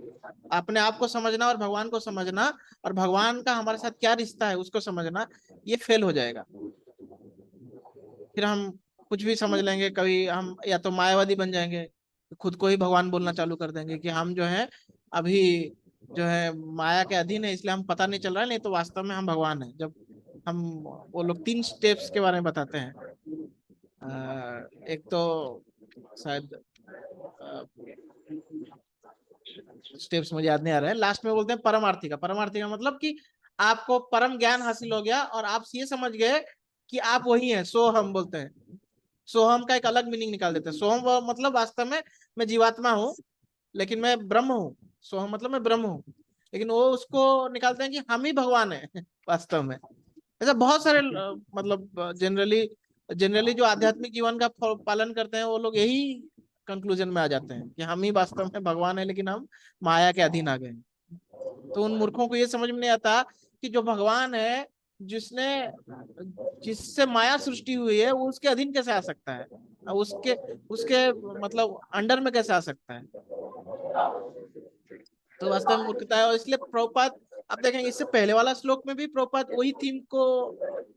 अपने आप को समझना और भगवान को समझना और भगवान का हमारे साथ क्या रिश्ता है उसको समझना, ये फेल हो जाएगा। फिर हम कुछ भी समझ लेंगे, कभी हम या तो मायावादी बन जाएंगे, खुद को ही भगवान बोलना चालू कर देंगे कि हम जो है अभी जो है माया के अधीन है इसलिए हम पता नहीं चल रहा है, नहीं तो वास्तव में हम भगवान हैं। जब हम वो लोग 3 स्टेप्स के बारे में बताते हैं, एक तो शायद स्टेप्स मुझे याद नहीं आ रहा है, लास्ट में बोलते हैं परमार्थी का। परमार्थी का मतलब कि आपको परम ज्ञान हासिल हो गया और आप ये समझ गए कि आप वही हैं, सोहम बोलते हैं। सोहम का एक अलग मीनिंग निकाल देते हैं। सोहम मतलब वास्तव में मैं जीवात्मा हूँ लेकिन मैं ब्रह्म हूँ। सोहम मतलब मैं ब्रह्म हूँ, लेकिन वो उसको निकालते हैं कि हम ही भगवान है वास्तव में। ऐसा बहुत सारे मतलब जनरली जो आध्यात्मिक जीवन का पालन करते हैं वो लोग यही कंक्लूजन में आ जाते हैं कि हम ही वास्तव में भगवान है लेकिन हम माया के अधीन आ गए हैं। तो उन मूर्खों को ये समझ में नहीं आता कि जो भगवान है, जिससे माया सृष्टि हुई है, वो उसके अधीन कैसे आ सकता है, उसके उसके मतलब अंडर में कैसे आ सकता है। तो वास्तव में मूर्खता है। और इसलिए प्रभुपाद आप देखेंगे इससे पहले वाला श्लोक में भी प्रभुपाद वही थीम को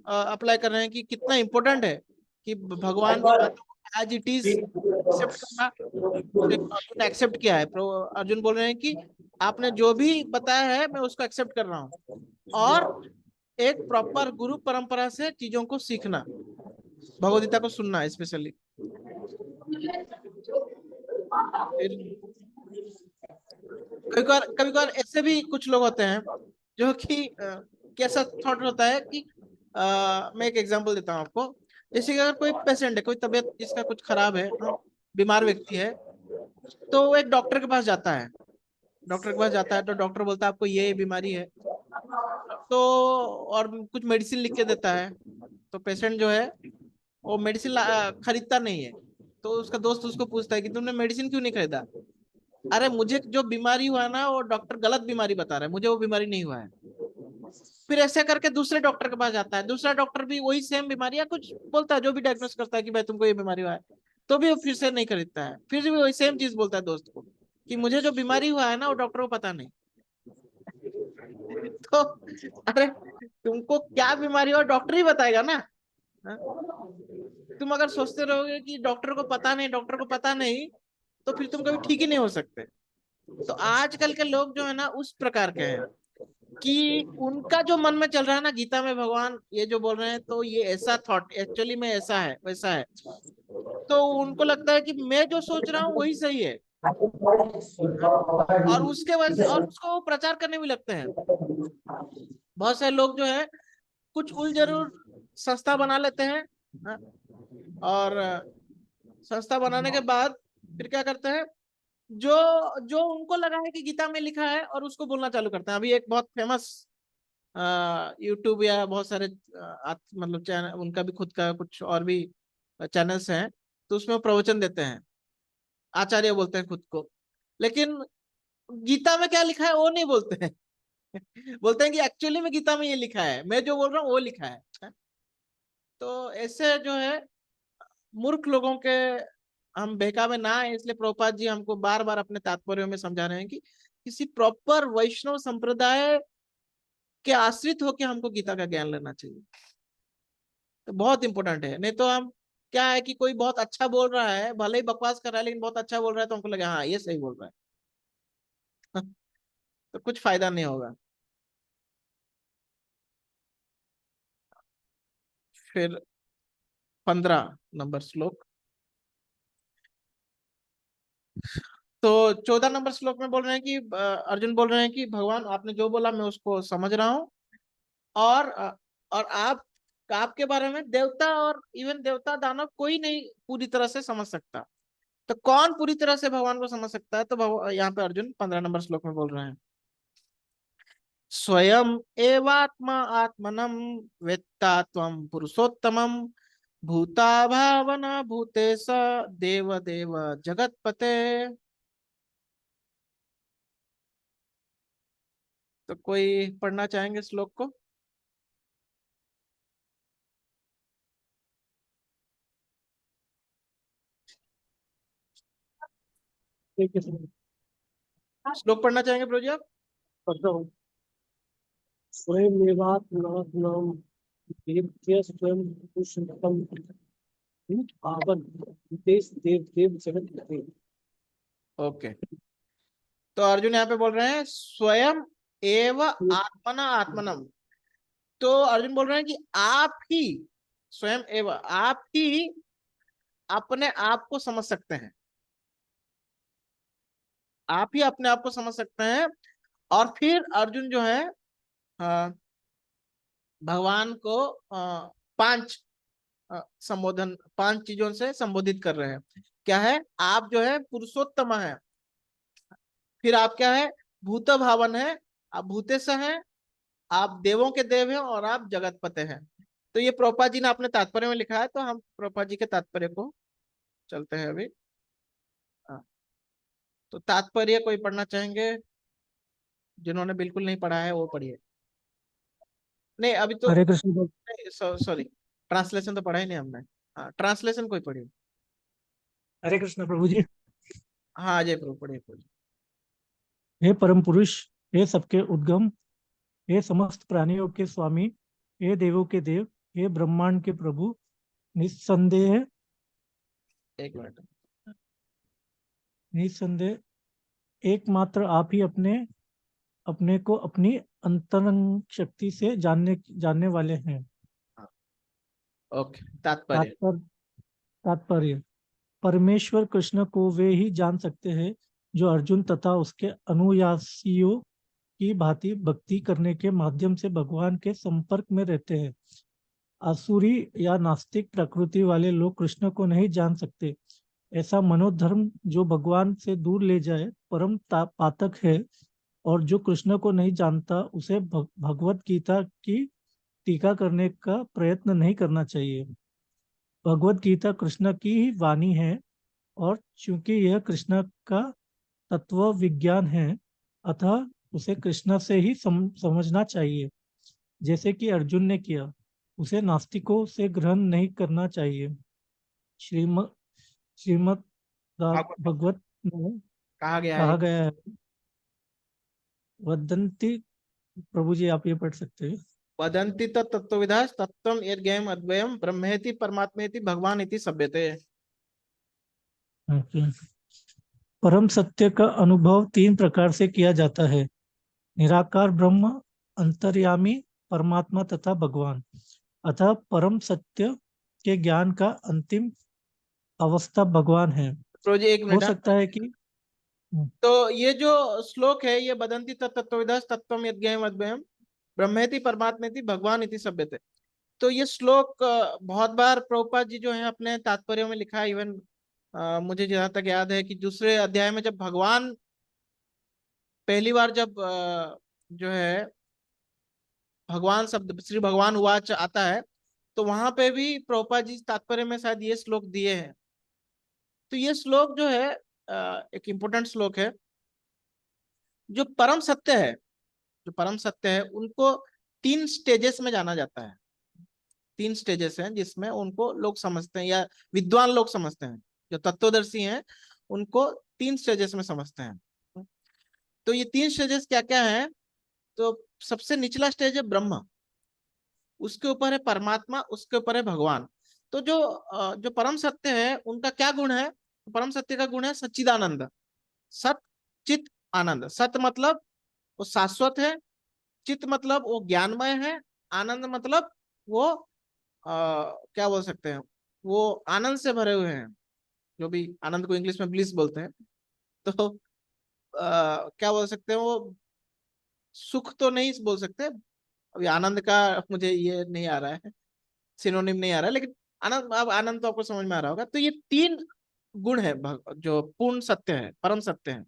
अप्लाई कर रहे हैं कि कितना इंपॉर्टेंट है कि भगवान की बातों को एज इट इज एक्सेप्ट करना। अर्जुन एक्सेप्ट किया है, अर्जुन बोल रहे हैं कि आपने जो भी बताया है मैं उसको एक्सेप्ट कर रहा हूँ, और एक प्रॉपर गुरु परंपरा से चीजों को सीखना, भगवद्गीता को सुनना स्पेशली। कभी कभार ऐसे भी कुछ लोग होते हैं जो कि कैसा थॉट होता है कि मैं एक एग्जांपल देता हूँ आपको। जैसे कि अगर कोई पेशेंट है, कोई तबीयत जिसका कुछ खराब है, बीमार व्यक्ति है, तो वो एक डॉक्टर के पास जाता है। डॉक्टर के पास जाता है तो डॉक्टर बोलता है आपको ये बीमारी है, तो और कुछ मेडिसिन लिख के देता है। तो पेशेंट जो है वो मेडिसिन खरीदता नहीं है। तो उसका दोस्त उसको पूछता है कि तुमने मेडिसिन क्यों नहीं खरीदा? अरे मुझे जो बीमारी हुआ ना वो डॉक्टर गलत बीमारी बता रहा है, मुझे वो बीमारी नहीं हुआ है। फिर ऐसे करके दूसरे डॉक्टर के पास जाता है, दूसरा डॉक्टर भी वही सेम बीमारी या कुछ बोलता है, जो भी डायग्नोस करता है कि भाई तुमको ये बीमारी हुआ है, तो भी वो फिर से नहीं खरीदता है, फिर भी वही सेम चीज बोलता है दोस्त को। कि मुझे जो बीमारी हुआ है ना वो डॉक्टर को पता नहीं। तो अरे तुमको क्या बीमारी हो डॉक्टर ही बताएगा ना। हाँ? तुम अगर सोचते रहोगे कि डॉक्टर को पता नहीं, डॉक्टर को पता नहीं, तो फिर तुम कभी ठीक ही नहीं हो सकते। तो आजकल के लोग जो है ना उस प्रकार के हैं कि उनका जो मन में चल रहा है ना, गीता में भगवान ये जो बोल रहे हैं तो ये ऐसा थॉट एक्चुअली में ऐसा है वैसा है, तो उनको लगता है कि मैं जो सोच रहा हूँ वही सही है। हाँ? और उसके वजह से और उसको प्रचार करने भी लगते हैं। बहुत सारे लोग जो है कुछ उल जरूर संस्था बना लेते हैं। हाँ? और संस्था बनाने के बाद फिर क्या करते हैं, जो जो उनको लगा है कि गीता में लिखा है और उसको बोलना चालू करते हैं। अभी एक बहुत फेमस यूट्यूब या बहुत सारे मतलब चैनल, उनका भी खुद का कुछ और भी चैनल्स हैं, तो उसमें वो प्रवचन देते हैं, आचार्य बोलते हैं खुद को, लेकिन गीता में क्या लिखा है वो नहीं बोलते हैं। बोलते हैं कि एक्चुअली में गीता में ये लिखा है, मैं जो बोल रहा हूँ वो लिखा है। तो ऐसे जो है मूर्ख लोगों के हम बहकावे ना आए, इसलिए प्रभुपाद जी हमको बार बार अपने तात्पर्यों में समझा रहे हैं कि किसी प्रॉपर वैष्णव संप्रदाय के आश्रित होकर हमको गीता का ज्ञान लेना चाहिए। तो बहुत इंपॉर्टेंट है, नहीं तो हम क्या है कि कोई बहुत अच्छा बोल रहा है, भले ही बकवास कर रहा है लेकिन बहुत अच्छा बोल रहा है, तो हमको लगे हाँ ये सही बोल रहा है। तो कुछ फायदा नहीं होगा। फिर 15 नंबर श्लोक। तो 14 नंबर श्लोक में बोल रहे हैं कि अर्जुन बोल रहे हैं कि भगवान आपने जो बोला मैं उसको समझ रहा हूँ, और आपके बारे में देवता और इवन देवता दानव कोई नहीं पूरी तरह से समझ सकता। तो कौन पूरी तरह से भगवान को समझ सकता है, तो यहाँ पे अर्जुन 15 नंबर श्लोक में बोल रहे हैं, स्वयं एवात्मा आत्मनम वेत्ता त्वं पुरुषोत्तमम भूता भावना भूतेश देव देव जगतपते। तो कोई पढ़ना चाहेंगे श्लोक को? ठीक है, श्लोक पढ़ना चाहेंगे प्रभु जी आप? पढ़ता हूँ। स्वयमेवात्मानं वेत्य स्वयं पुरुषोत्तमं भूतावन देश देव देव जगत। ओके, तो अर्जुन यहाँ पे बोल रहे हैं स्वयं एव आत्मना आत्मनम। तो अर्जुन बोल रहे हैं कि आप ही स्वयं एव, आप ही अपने आप को समझ सकते हैं, आप ही अपने आप को समझ सकते हैं। और फिर अर्जुन जो है भगवान को पांच संबोधन, 5 चीजों से संबोधित कर रहे हैं। क्या है? आप जो है पुरुषोत्तम है, फिर आप क्या है? भूत भावन है, आप भूतेश हैं, आप देवों के देव हैं, और आप जगतपते हैं। तो ये प्रभुपाद जी ने अपने तात्पर्य में लिखा है, तो हम प्रभुपाद जी के तात्पर्य को चलते हैं अभी। हाँ, तो तात्पर्य कोई पढ़ना चाहेंगे? जिन्होंने बिल्कुल नहीं पढ़ा है वो पढ़िए। नहीं अभी तो, हरे कृष्ण। सॉरी, ट्रांसलेशन तो पढ़ा ही नहीं हमने। हाँ, ट्रांसलेशन कोई पढ़िए। हरे कृष्ण प्रभु जी। हाँ अजय प्रभु पढ़िए प्रभु जी। हे परम पुरुष, हे सबके उद्गम, हे समस्त प्राणियों के स्वामी, हे देवों के देव, हे ब्रह्मांड के प्रभु, निस्संदेह एक मिनट। निस्संदेह एकमात्र आप ही अपने अपने को अपनी अंतरंग शक्ति से जानने वाले हैं। ओके, तात्पर्य। तात्पर्य तात्पर्य परमेश्वर कृष्ण को वे ही जान सकते हैं जो अर्जुन तथा उसके अनुयायियों की भांति भक्ति करने के माध्यम से भगवान के संपर्क में रहते हैं। आसुरी या नास्तिक प्रकृति वाले लोग कृष्ण को नहीं जान सकते। ऐसा मनोधर्म जो भगवान से दूर ले जाए परम पातक है, और जो कृष्ण को नहीं जानता उसे भगवत गीता की टीका करने का प्रयत्न नहीं करना चाहिए। भगवत गीता कृष्ण की ही वाणी है, और चूंकि यह कृष्ण का तत्व विज्ञान है, अतः उसे कृष्ण से ही समझना चाहिए, जैसे कि अर्जुन ने किया। उसे नास्तिकों से ग्रहण नहीं करना चाहिए। श्रीमद् भगवत में कहा गया है। कहा गया है, वदंती, प्रभु जी आप ये पढ़ सकते हैं। वदंति तत्त्वविदः तत्त्वं यद्ज्ञेयम् अद्वयम् ब्रह्मेति परमात्मेति भगवान इति सभ्यते। ओके। परम सत्य का अनुभव 3 प्रकार से किया जाता है, निराकार ब्रह्म, अंतर्यामी परमात्मा तथा भगवान। अतः परम सत्य के ज्ञान का अंतिम अवस्था भगवान है। तो जी एक हो मिनट, सकता है कि तो ये जो श्लोक है ये वदंति तत्त्वविदः तत्त्वं यद्ज्ञेयम् अद्वयम् ब्रह्मेति परमात्मेति भगवान इति सभ्यते। तो ये श्लोक बहुत बार प्रभुपाद जी जो है अपने तात्पर्यों में लिखा है। इवन मुझे जहां तक याद है कि दूसरे अध्याय में जब भगवान पहली बार जब जो है भगवान शब्द श्री भगवान उवाच आता है तो वहां पे भी प्रभुपाद जी तात्पर्य में शायद ये श्लोक दिए हैं। तो ये श्लोक जो है एक इम्पोर्टेंट श्लोक है। जो परम सत्य है, जो परम सत्य है उनको 3 स्टेजेस में जाना जाता है। 3 स्टेजेस हैं जिसमें उनको लोग समझते हैं या विद्वान लोग समझते हैं, जो तत्वदर्शी हैं उनको 3 स्टेजेस में समझते हैं। तो ये 3 स्टेजेस क्या क्या है? तो सबसे निचला स्टेज है ब्रह्म, उसके ऊपर है परमात्मा, उसके ऊपर है भगवान। तो जो परम सत्य है उनका क्या गुण है? परम सत्य का गुण है सच्चिदानंद। सत चित आनंद। सत मतलब वो शाश्वत है, चित मतलब वो ज्ञानमय है, आनंद मतलब वो क्या बोल सकते हैं, वो आनंद से भरे हुए हैं, जो भी आनंद को इंग्लिश में ब्लिस बोलते हैं। तो क्या बोल सकते हैं, वो सुख तो नहीं बोल सकते, अभी आनंद का मुझे ये नहीं आ रहा है, सिनोनिम नहीं आ रहा है, लेकिन आनंद, अब आनंद तो आपको समझ में आ रहा होगा। तो ये 3 गुण है जो पूर्ण सत्य है, परम सत्य है।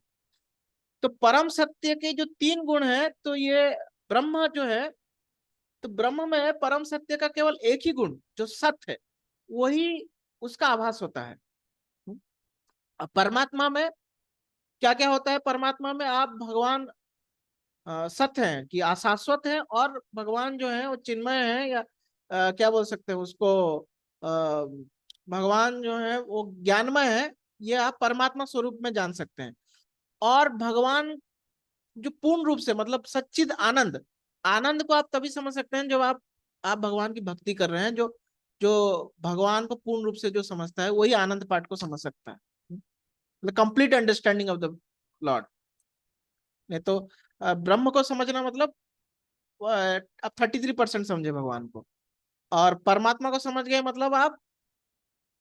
तो परम सत्य के जो 3 गुण है, तो ये ब्रह्म जो है, तो ब्रह्म में परम सत्य का केवल एक ही गुण जो सत्य है वही उसका आभास होता है। अब परमात्मा में क्या क्या होता है? परमात्मा में आप भगवान सत्य है कि अशाश्वत है, और भगवान जो है वो चिन्मय है, या क्या बोल सकते हैं उसको, भगवान जो है वो ज्ञानमय है, ये आप परमात्मा स्वरूप में जान सकते हैं। और भगवान जो पूर्ण रूप से मतलब सच्चिद आनंद, आनंद को आप तभी समझ सकते हैं जब आप भगवान की भक्ति कर रहे हैं। जो जो भगवान को पूर्ण रूप से जो समझता है वही आनंद पाठ को समझ सकता है, मतलब complete understanding of the Lord. नहीं तो ब्रह्म को समझना मतलब आप 33% समझे भगवान को, और परमात्मा को समझ गए मतलब आप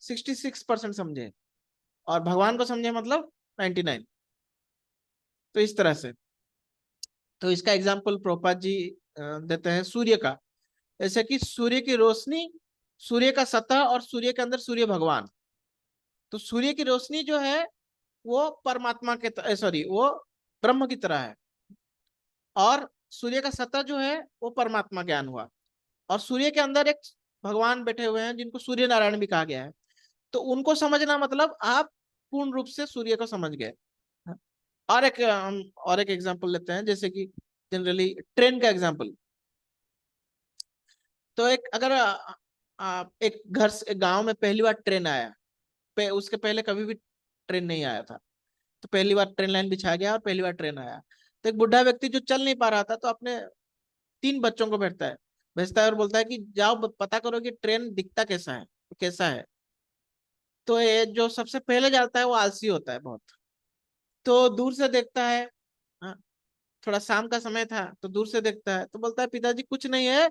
66% समझे, और भगवान को समझे मतलब 99। तो इस तरह से, तो इसका एग्जाम्पल प्रभुपाद जी देते हैं सूर्य का। जैसे कि सूर्य की रोशनी, सूर्य का सतह और सूर्य के अंदर सूर्य भगवान। तो सूर्य की रोशनी जो है वो परमात्मा के सॉरी वो ब्रह्म की तरह है, और सूर्य का सतह जो है वो परमात्मा ज्ञान हुआ, और सूर्य के अंदर एक भगवान बैठे हुए हैं जिनको सूर्य नारायण भी कहा गया है। तो उनको समझना मतलब आप पूर्ण रूप से सूर्य को समझ गए। और एक एग्जांपल लेते हैं, जैसे कि जनरली ट्रेन का एग्जांपल। तो एक अगर एक घर से गांव में पहली बार ट्रेन आया, उसके पहले कभी भी ट्रेन नहीं आया था, तो पहली बार ट्रेन लाइन बिछा गया और पहली बार ट्रेन आया। तो एक बुढ़ा व्यक्ति जो चल नहीं पा रहा था, तो अपने 3 बच्चों को भेजता है और बोलता है कि जाओ पता करो कि ट्रेन दिखता कैसा है, कैसा है। तो ये जो सबसे पहले जाता है वो आलसी होता है बहुत, तो दूर से देखता है। हाँ, थोड़ा शाम का समय था तो दूर से देखता है, तो बोलता है पिताजी कुछ नहीं है,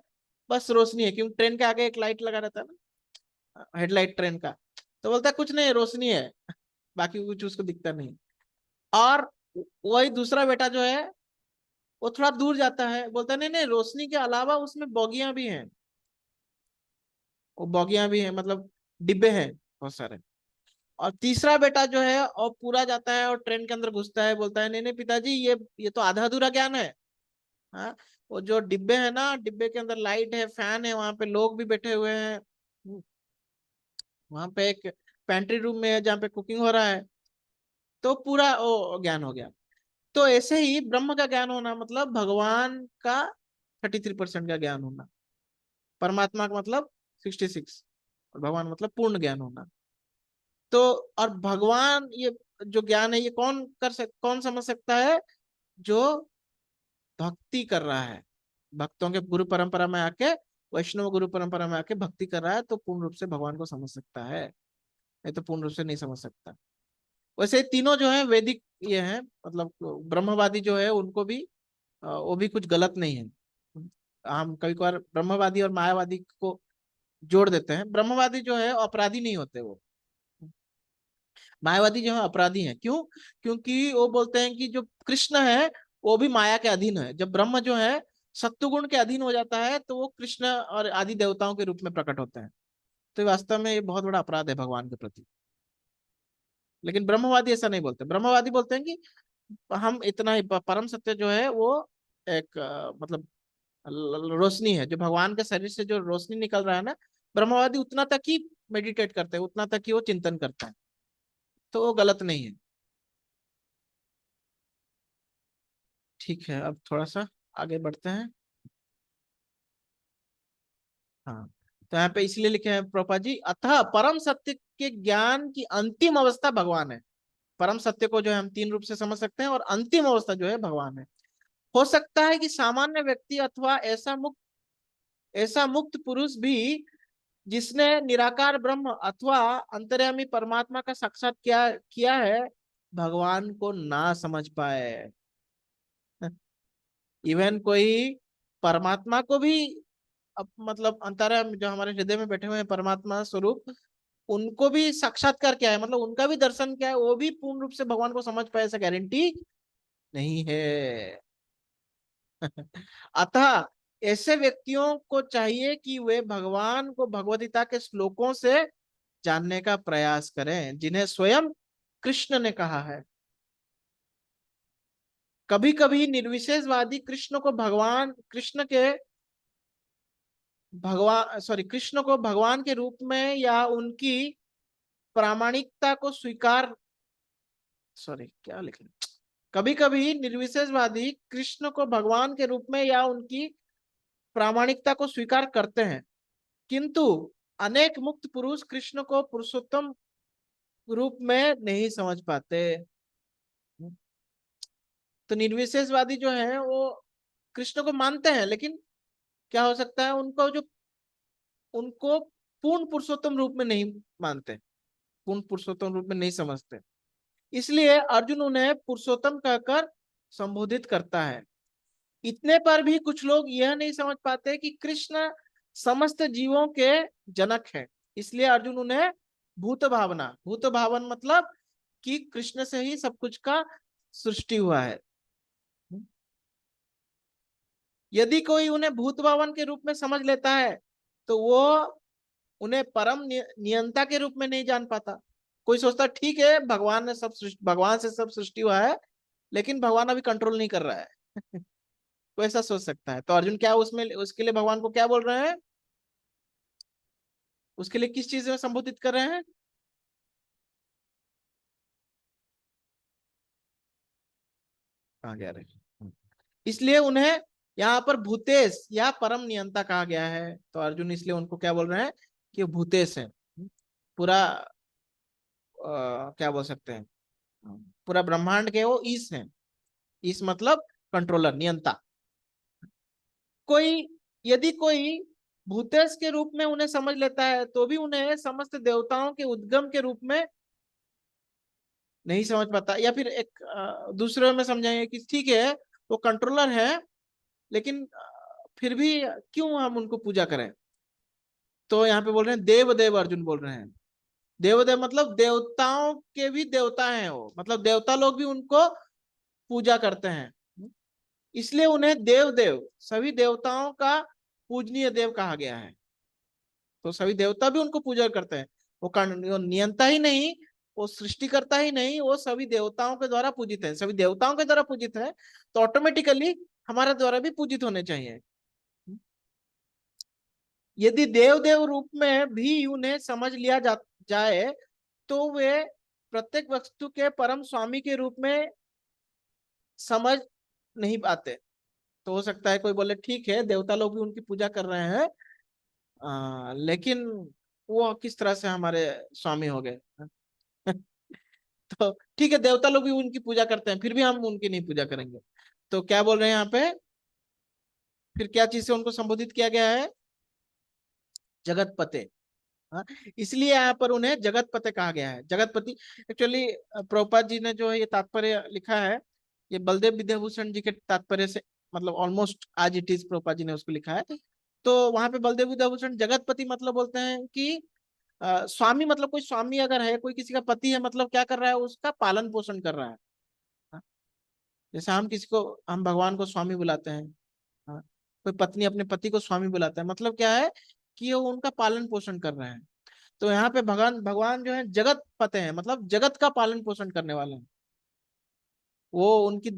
बस रोशनी है, क्योंकि ट्रेन के आगे एक लाइट लगा रहता है ना, हेडलाइट ट्रेन का। तो बोलता है कुछ नहीं है, रोशनी है, बाकी कुछ उसको दिखता नहीं। और वही दूसरा बेटा जो है वो थोड़ा दूर जाता है, बोलता है नहीं नहीं, रोशनी के अलावा उसमें बोगियां भी हैं, वो बोगियां भी हैं, मतलब डिब्बे हैं बहुत सारे। और तीसरा बेटा जो है और पूरा जाता है और ट्रेन के अंदर घुसता है, बोलता है नहीं नहीं पिताजी, ये तो आधा अधूरा ज्ञान है। हाँ, वो जो डिब्बे है ना, डिब्बे के अंदर लाइट है, फैन है, वहां पे लोग भी बैठे हुए हैं, वहां पे एक पेंट्री रूम में है जहाँ पे कुकिंग हो रहा है, तो पूरा वो ज्ञान हो गया। तो ऐसे ही ब्रह्म का ज्ञान होना मतलब भगवान का 33% का ज्ञान होना, परमात्मा का मतलब 66, और भगवान मतलब पूर्ण ज्ञान होना। तो और भगवान ये जो ज्ञान है ये कौन समझ सकता है? जो भक्ति कर रहा है, भक्तों के गुरु परंपरा में आके, वैष्णव गुरु परंपरा में आके भक्ति कर रहा है, तो पूर्ण रूप से भगवान को समझ सकता है, नहीं तो पूर्ण रूप से नहीं समझ सकता। वैसे ये तीनों जो है वैदिक ये है, मतलब ब्रह्मवादी जो है उनको भी वो भी कुछ गलत नहीं है। हम कभी कभार ब्रह्मवादी और मायावादी को जोड़ देते हैं। ब्रह्मवादी जो है अपराधी नहीं होते, वो मायावादी जो है अपराधी हैं। क्यों? क्योंकि वो बोलते हैं कि जो कृष्ण है वो भी माया के अधीन है। जब ब्रह्म जो है सत्वगुण के अधीन हो जाता है तो वो कृष्ण और आदि देवताओं के रूप में प्रकट होते हैं। तो वास्तव में ये बहुत बड़ा अपराध है भगवान के प्रति। लेकिन ब्रह्मवादी ऐसा नहीं बोलते। ब्रह्मवादी बोलते हैं कि हम इतना ही, परम सत्य जो है वो एक मतलब रोशनी है, जो भगवान के शरीर से जो रोशनी निकल रहा है ना, ब्रह्मवादी उतना तक ही मेडिटेट करते हैं, उतना तक ही वो चिंतन करते हैं, तो वो गलत नहीं है। ठीक है, अब थोड़ा सा आगे बढ़ते हैं। हाँ, तो यहाँ पे इसलिए लिखे हैं प्रोपा जी, अतः परम सत्य के ज्ञान की अंतिम अवस्था भगवान है। परम सत्य को जो है हम तीन रूप से समझ सकते हैं, और अंतिम अवस्था जो है भगवान है। हो सकता है कि सामान्य व्यक्ति अथवा ऐसा मुक्त पुरुष भी जिसने निराकार ब्रह्म अथवा अंतर्यामी परमात्मा का साक्षात किया है, भगवान को ना समझ पाए। इवन कोई परमात्मा को भी, अब मतलब अंतर्यामी जो हमारे हृदय में बैठे हुए हैं परमात्मा स्वरूप, उनको भी साक्षात्कार क्या है, मतलब उनका भी दर्शन क्या है, वो भी पूर्ण रूप से भगवान को समझ पाए ऐसा गारंटी नहीं है। अतः ऐसे व्यक्तियों को चाहिए कि वे भगवान को भगवद्गीता के श्लोकों से जानने का प्रयास करें, जिन्हें स्वयं कृष्ण ने कहा है। कभी कभी निर्विशेषवादी कृष्ण को भगवान के रूप में या उनकी प्रामाणिकता को स्वीकार सॉरी क्या लिखें कभी कभी निर्विशेषवादी कृष्ण को भगवान के रूप में या उनकी प्रामाणिकता को स्वीकार करते हैं, किंतु अनेक मुक्त पुरुष कृष्ण को पुरुषोत्तम रूप में नहीं समझ पाते। तो निर्विशेषवादी जो है वो कृष्ण को मानते हैं, लेकिन क्या हो सकता है उनको पूर्ण पुरुषोत्तम रूप में नहीं मानते, पूर्ण पुरुषोत्तम रूप में नहीं समझते। इसलिए अर्जुन उन्हें पुरुषोत्तम कहकर संबोधित करता है। इतने पर भी कुछ लोग यह नहीं समझ पाते कि कृष्ण समस्त जीवों के जनक है। इसलिए अर्जुन उन्हें भूत भावन मतलब कि कृष्ण से ही सब कुछ का सृष्टि हुआ है। यदि कोई उन्हें भूत भावन के रूप में समझ लेता है तो वो उन्हें परम नियंता के रूप में नहीं जान पाता। कोई सोचता ठीक है भगवान से सब सृष्टि हुआ है, लेकिन भगवान अभी कंट्रोल नहीं कर रहा है। कोई ऐसा सोच सकता है। तो अर्जुन क्या उसमें उसके लिए भगवान को क्या बोल रहे हैं? उसके लिए किस चीज में संबोधित कर रहे हैं? कहा गया रहे, इसलिए उन्हें यहाँ पर भूतेश या परम नियंता कहा गया है। तो अर्जुन इसलिए उनको क्या बोल रहे हैं कि भूतेश है, पूरा क्या बोल सकते हैं, पूरा ब्रह्मांड के वो ईश हैं। ईश मतलब कंट्रोलर, नियंता। यदि कोई भूतेश के रूप में उन्हें समझ लेता है तो भी उन्हें समस्त देवताओं के उद्गम के रूप में नहीं समझ पाता। या फिर एक दूसरे में समझाएंगे कि ठीक है वो कंट्रोलर है, लेकिन फिर भी क्यों हम उनको पूजा करें? तो यहाँ पे बोल रहे हैं देव देव, अर्जुन बोल रहे हैं देव देव मतलब देवताओं के भी देवता हैं वो, मतलब देवता लोग भी उनको पूजा करते हैं। इसलिए उन्हें देव देव, सभी देवताओं का पूजनीय देव कहा गया है। तो सभी देवता भी उनको पूजा करते हैं। वो नियंता ही नहीं, वो सृष्टिकर्ता ही नहीं, वो सभी देवताओं के द्वारा पूजित है। सभी देवताओं के द्वारा पूजित है तो ऑटोमेटिकली हमारे द्वारा भी पूजित होने चाहिए। यदि देव देव रूप में भी उन्हें समझ लिया जाए तो वे प्रत्येक वस्तु के परम स्वामी के रूप में समझ नहीं पाते। तो हो सकता है कोई बोले ठीक है देवता लोग भी उनकी पूजा कर रहे हैं, लेकिन वो किस तरह से हमारे स्वामी हो गए? तो ठीक है, देवता लोग भी उनकी पूजा करते हैं, फिर भी हम उनकी नहीं पूजा करेंगे। तो क्या बोल रहे हैं यहाँ पे, फिर क्या चीज से उनको संबोधित किया गया है, जगतपते। हाँ, इसलिए यहाँ पर उन्हें जगतपते कहा गया है, जगतपति। एक्चुअली प्रभुपाद जी ने जो है ये तात्पर्य लिखा है, ये बलदेव विद्याभूषण जी के तात्पर्य से, मतलब ऑलमोस्ट आज इट इज प्रभुपाद जी ने उसको लिखा है। तो वहां पे बलदेव विद्याभूषण जगतपति मतलब बोलते हैं कि स्वामी, मतलब कोई स्वामी अगर है, कोई किसी का पति है, मतलब क्या कर रहा है, उसका पालन पोषण कर रहा है। हाँ, जैसे हम किसी को, हम भगवान को स्वामी बुलाते हैं। हाँ, कोई पत्नी अपने पति को स्वामी बुलाता है, मतलब क्या है कि वो उनका पालन पोषण कर रहे हैं। तो यहाँ पे भगवान भगवान जो है जगत पते हैं, मतलब जगत का पालन पोषण करने वाले हैं। वो उनकी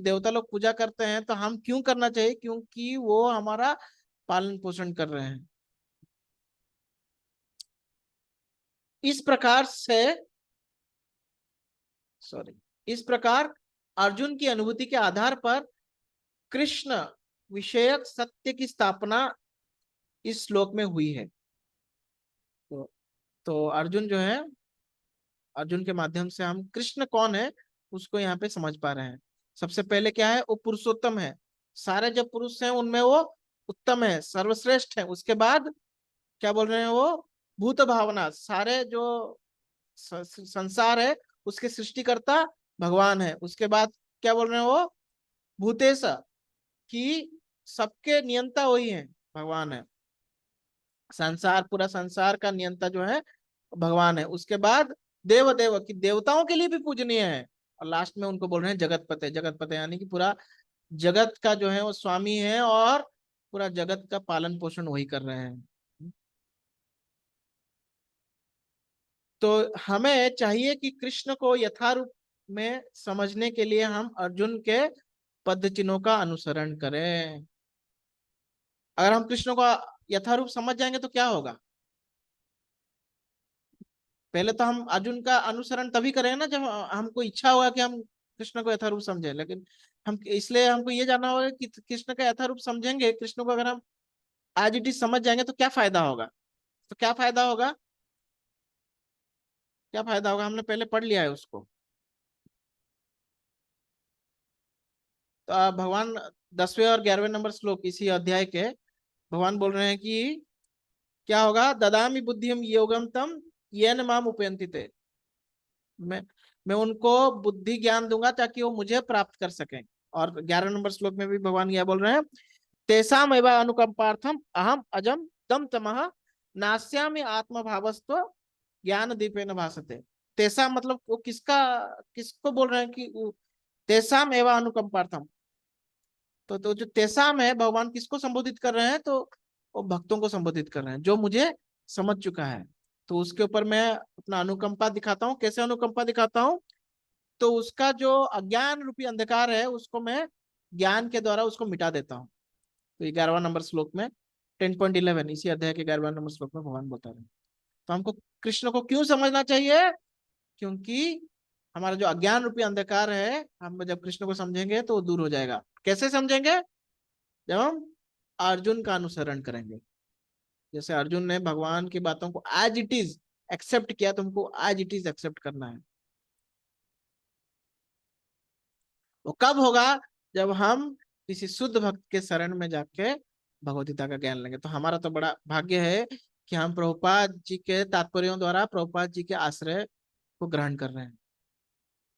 देवता लोग पूजा करते हैं, तो हम क्यों करना चाहिए, क्योंकि वो हमारा पालन पोषण कर रहे हैं। इस प्रकार से, सॉरी, इस प्रकार अर्जुन की अनुभूति के आधार पर कृष्ण विषयक सत्य की स्थापना इस श्लोक में हुई है। तो अर्जुन जो है, अर्जुन के माध्यम से हम कृष्ण कौन है उसको यहाँ पे समझ पा रहे हैं। सबसे पहले क्या है, वो पुरुषोत्तम है, सारे जो पुरुष हैं उनमें वो उत्तम है, सर्वश्रेष्ठ है। उसके बाद क्या बोल रहे हैं, वो भूत भावना, सारे जो संसार है उसके सृष्टिकर्ता भगवान है। उसके बाद क्या बोल रहे हैं, वो भूतेश, कि सबके नियंता वही है, भगवान है। संसार, पूरा संसार का नियंता जो है भगवान है। उसके बाद देव देव, कि देवताओं के लिए भी पूजनीय है। और लास्ट में उनको बोल रहे हैं जगतपते, जगतपते यानी कि पूरा जगत का जो है वो स्वामी है, और पूरा जगत का पालन पोषण वही कर रहे हैं। तो हमें चाहिए कि कृष्ण को यथारूप में समझने के लिए हम अर्जुन के पद चिन्हों का अनुसरण करें। अगर हम कृष्ण को यथारूप समझ जाएंगे तो क्या होगा, पहले तो हम अर्जुन का अनुसरण तभी करेंगे ना जब हमको इच्छा होगा कि हम कृष्ण को यथारूप समझें। लेकिन हम, इसलिए हमको ये जानना होगा कि कृष्ण का यथारूप समझेंगे, कृष्ण को अगर हम आज इट इज समझ जाएंगे तो क्या फायदा होगा। तो क्या फायदा होगा, क्या फायदा होगा, हमने पहले पढ़ लिया है उसको। तो भगवान 10वें और 11वें नंबर श्लोक इसी अध्याय के भगवान बोल रहे हैं कि क्या होगा, ददामि बुद्धिम योगम तम येन माम उपयंति ते। मैं मैं उनको बुद्धि ज्ञान दूंगा ताकि वो मुझे प्राप्त कर सकें। और 11 नंबर श्लोक में भी भगवान यह बोल रहे हैं, तेसाम एव अनुकंपार्थम अहम अजम दम तमः नास्यामि आत्मभावस्त्व ज्ञान दीपेन भासते। तेसा मतलब वो किसका, किसको बोल रहे हैं कि तेसाम एव अनुकंपार्थम। तो जो तेसाम है, भगवान किसको संबोधित कर रहे हैं, तो वो भक्तों को संबोधित कर रहे हैं जो मुझे समझ चुका है। तो उसके ऊपर मैं अपना अनुकंपा दिखाता हूँ। कैसे अनुकंपा दिखाता हूँ, तो उसका जो अज्ञान रूपी अंधकार है उसको मैं ज्ञान के द्वारा उसको मिटा देता हूँ। तो 11वां नंबर श्लोक में 10.11 इसी अध्याय के 11वां नंबर श्लोक में भगवान बता रहे हैं। तो हमको कृष्ण को क्यों समझना चाहिए, क्योंकि हमारा जो अज्ञान रूपी अंधकार है, हम जब कृष्ण को समझेंगे तो वो दूर हो जाएगा। कैसे समझेंगे, जब हम अर्जुन का अनुसरण करेंगे। जैसे अर्जुन ने भगवान की बातों को एज इट इज एक्सेप्ट किया, तुमको एज इट इज एक्सेप्ट करना है। वो कब होगा, जब हम किसी शुद्ध भक्त के शरण में जाके भगवदगीता का ज्ञान लेंगे। तो हमारा तो बड़ा भाग्य है कि हम प्रभुपाद जी के तात्पर्यों द्वारा प्रभुपाद जी के आश्रय को ग्रहण कर रहे हैं।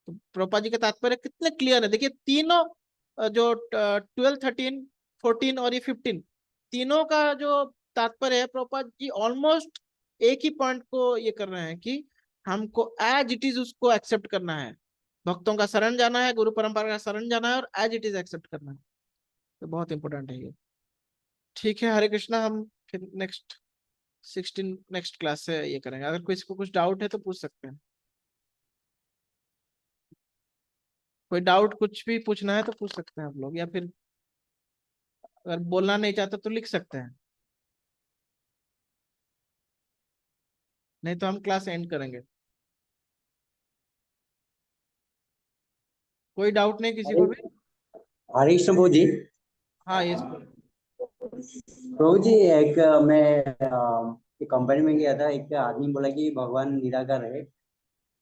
तो प्रभुपाद जी के तात्पर्य कितने क्लियर है, देखिए तीनों जो 12, 13, 14 और ये 15, तीनों का जो तात्पर्य है, प्रभुपाद जी ऑलमोस्ट एक ही पॉइंट को ये कर रहे हैं कि हमको एज इट इज उसको एक्सेप्ट करना है। भक्तों का शरण जाना है, गुरु परंपरा का शरण जाना है, और एज इट इज एक्सेप्ट करना है। तो बहुत इंपॉर्टेंट है ये। ठीक है, हरे कृष्णा। हम फिर नेक्स्ट क्लास से ये करेंगे। अगर किसी को कुछ डाउट है तो पूछ सकते हैं। कोई डाउट कुछ भी पूछना है तो पूछ सकते हैं आप लोग, या फिर अगर बोलना नहीं चाहते तो लिख सकते हैं, नहीं तो हम क्लास एंड करेंगे। कोई डाउट नहीं किसी को भी। हरे कृष्ण प्रभु जी। हाँ, ये प्रभु जी, मैं एक कंपनी में गया था, एक आदमी बोला कि भगवान निराकार है,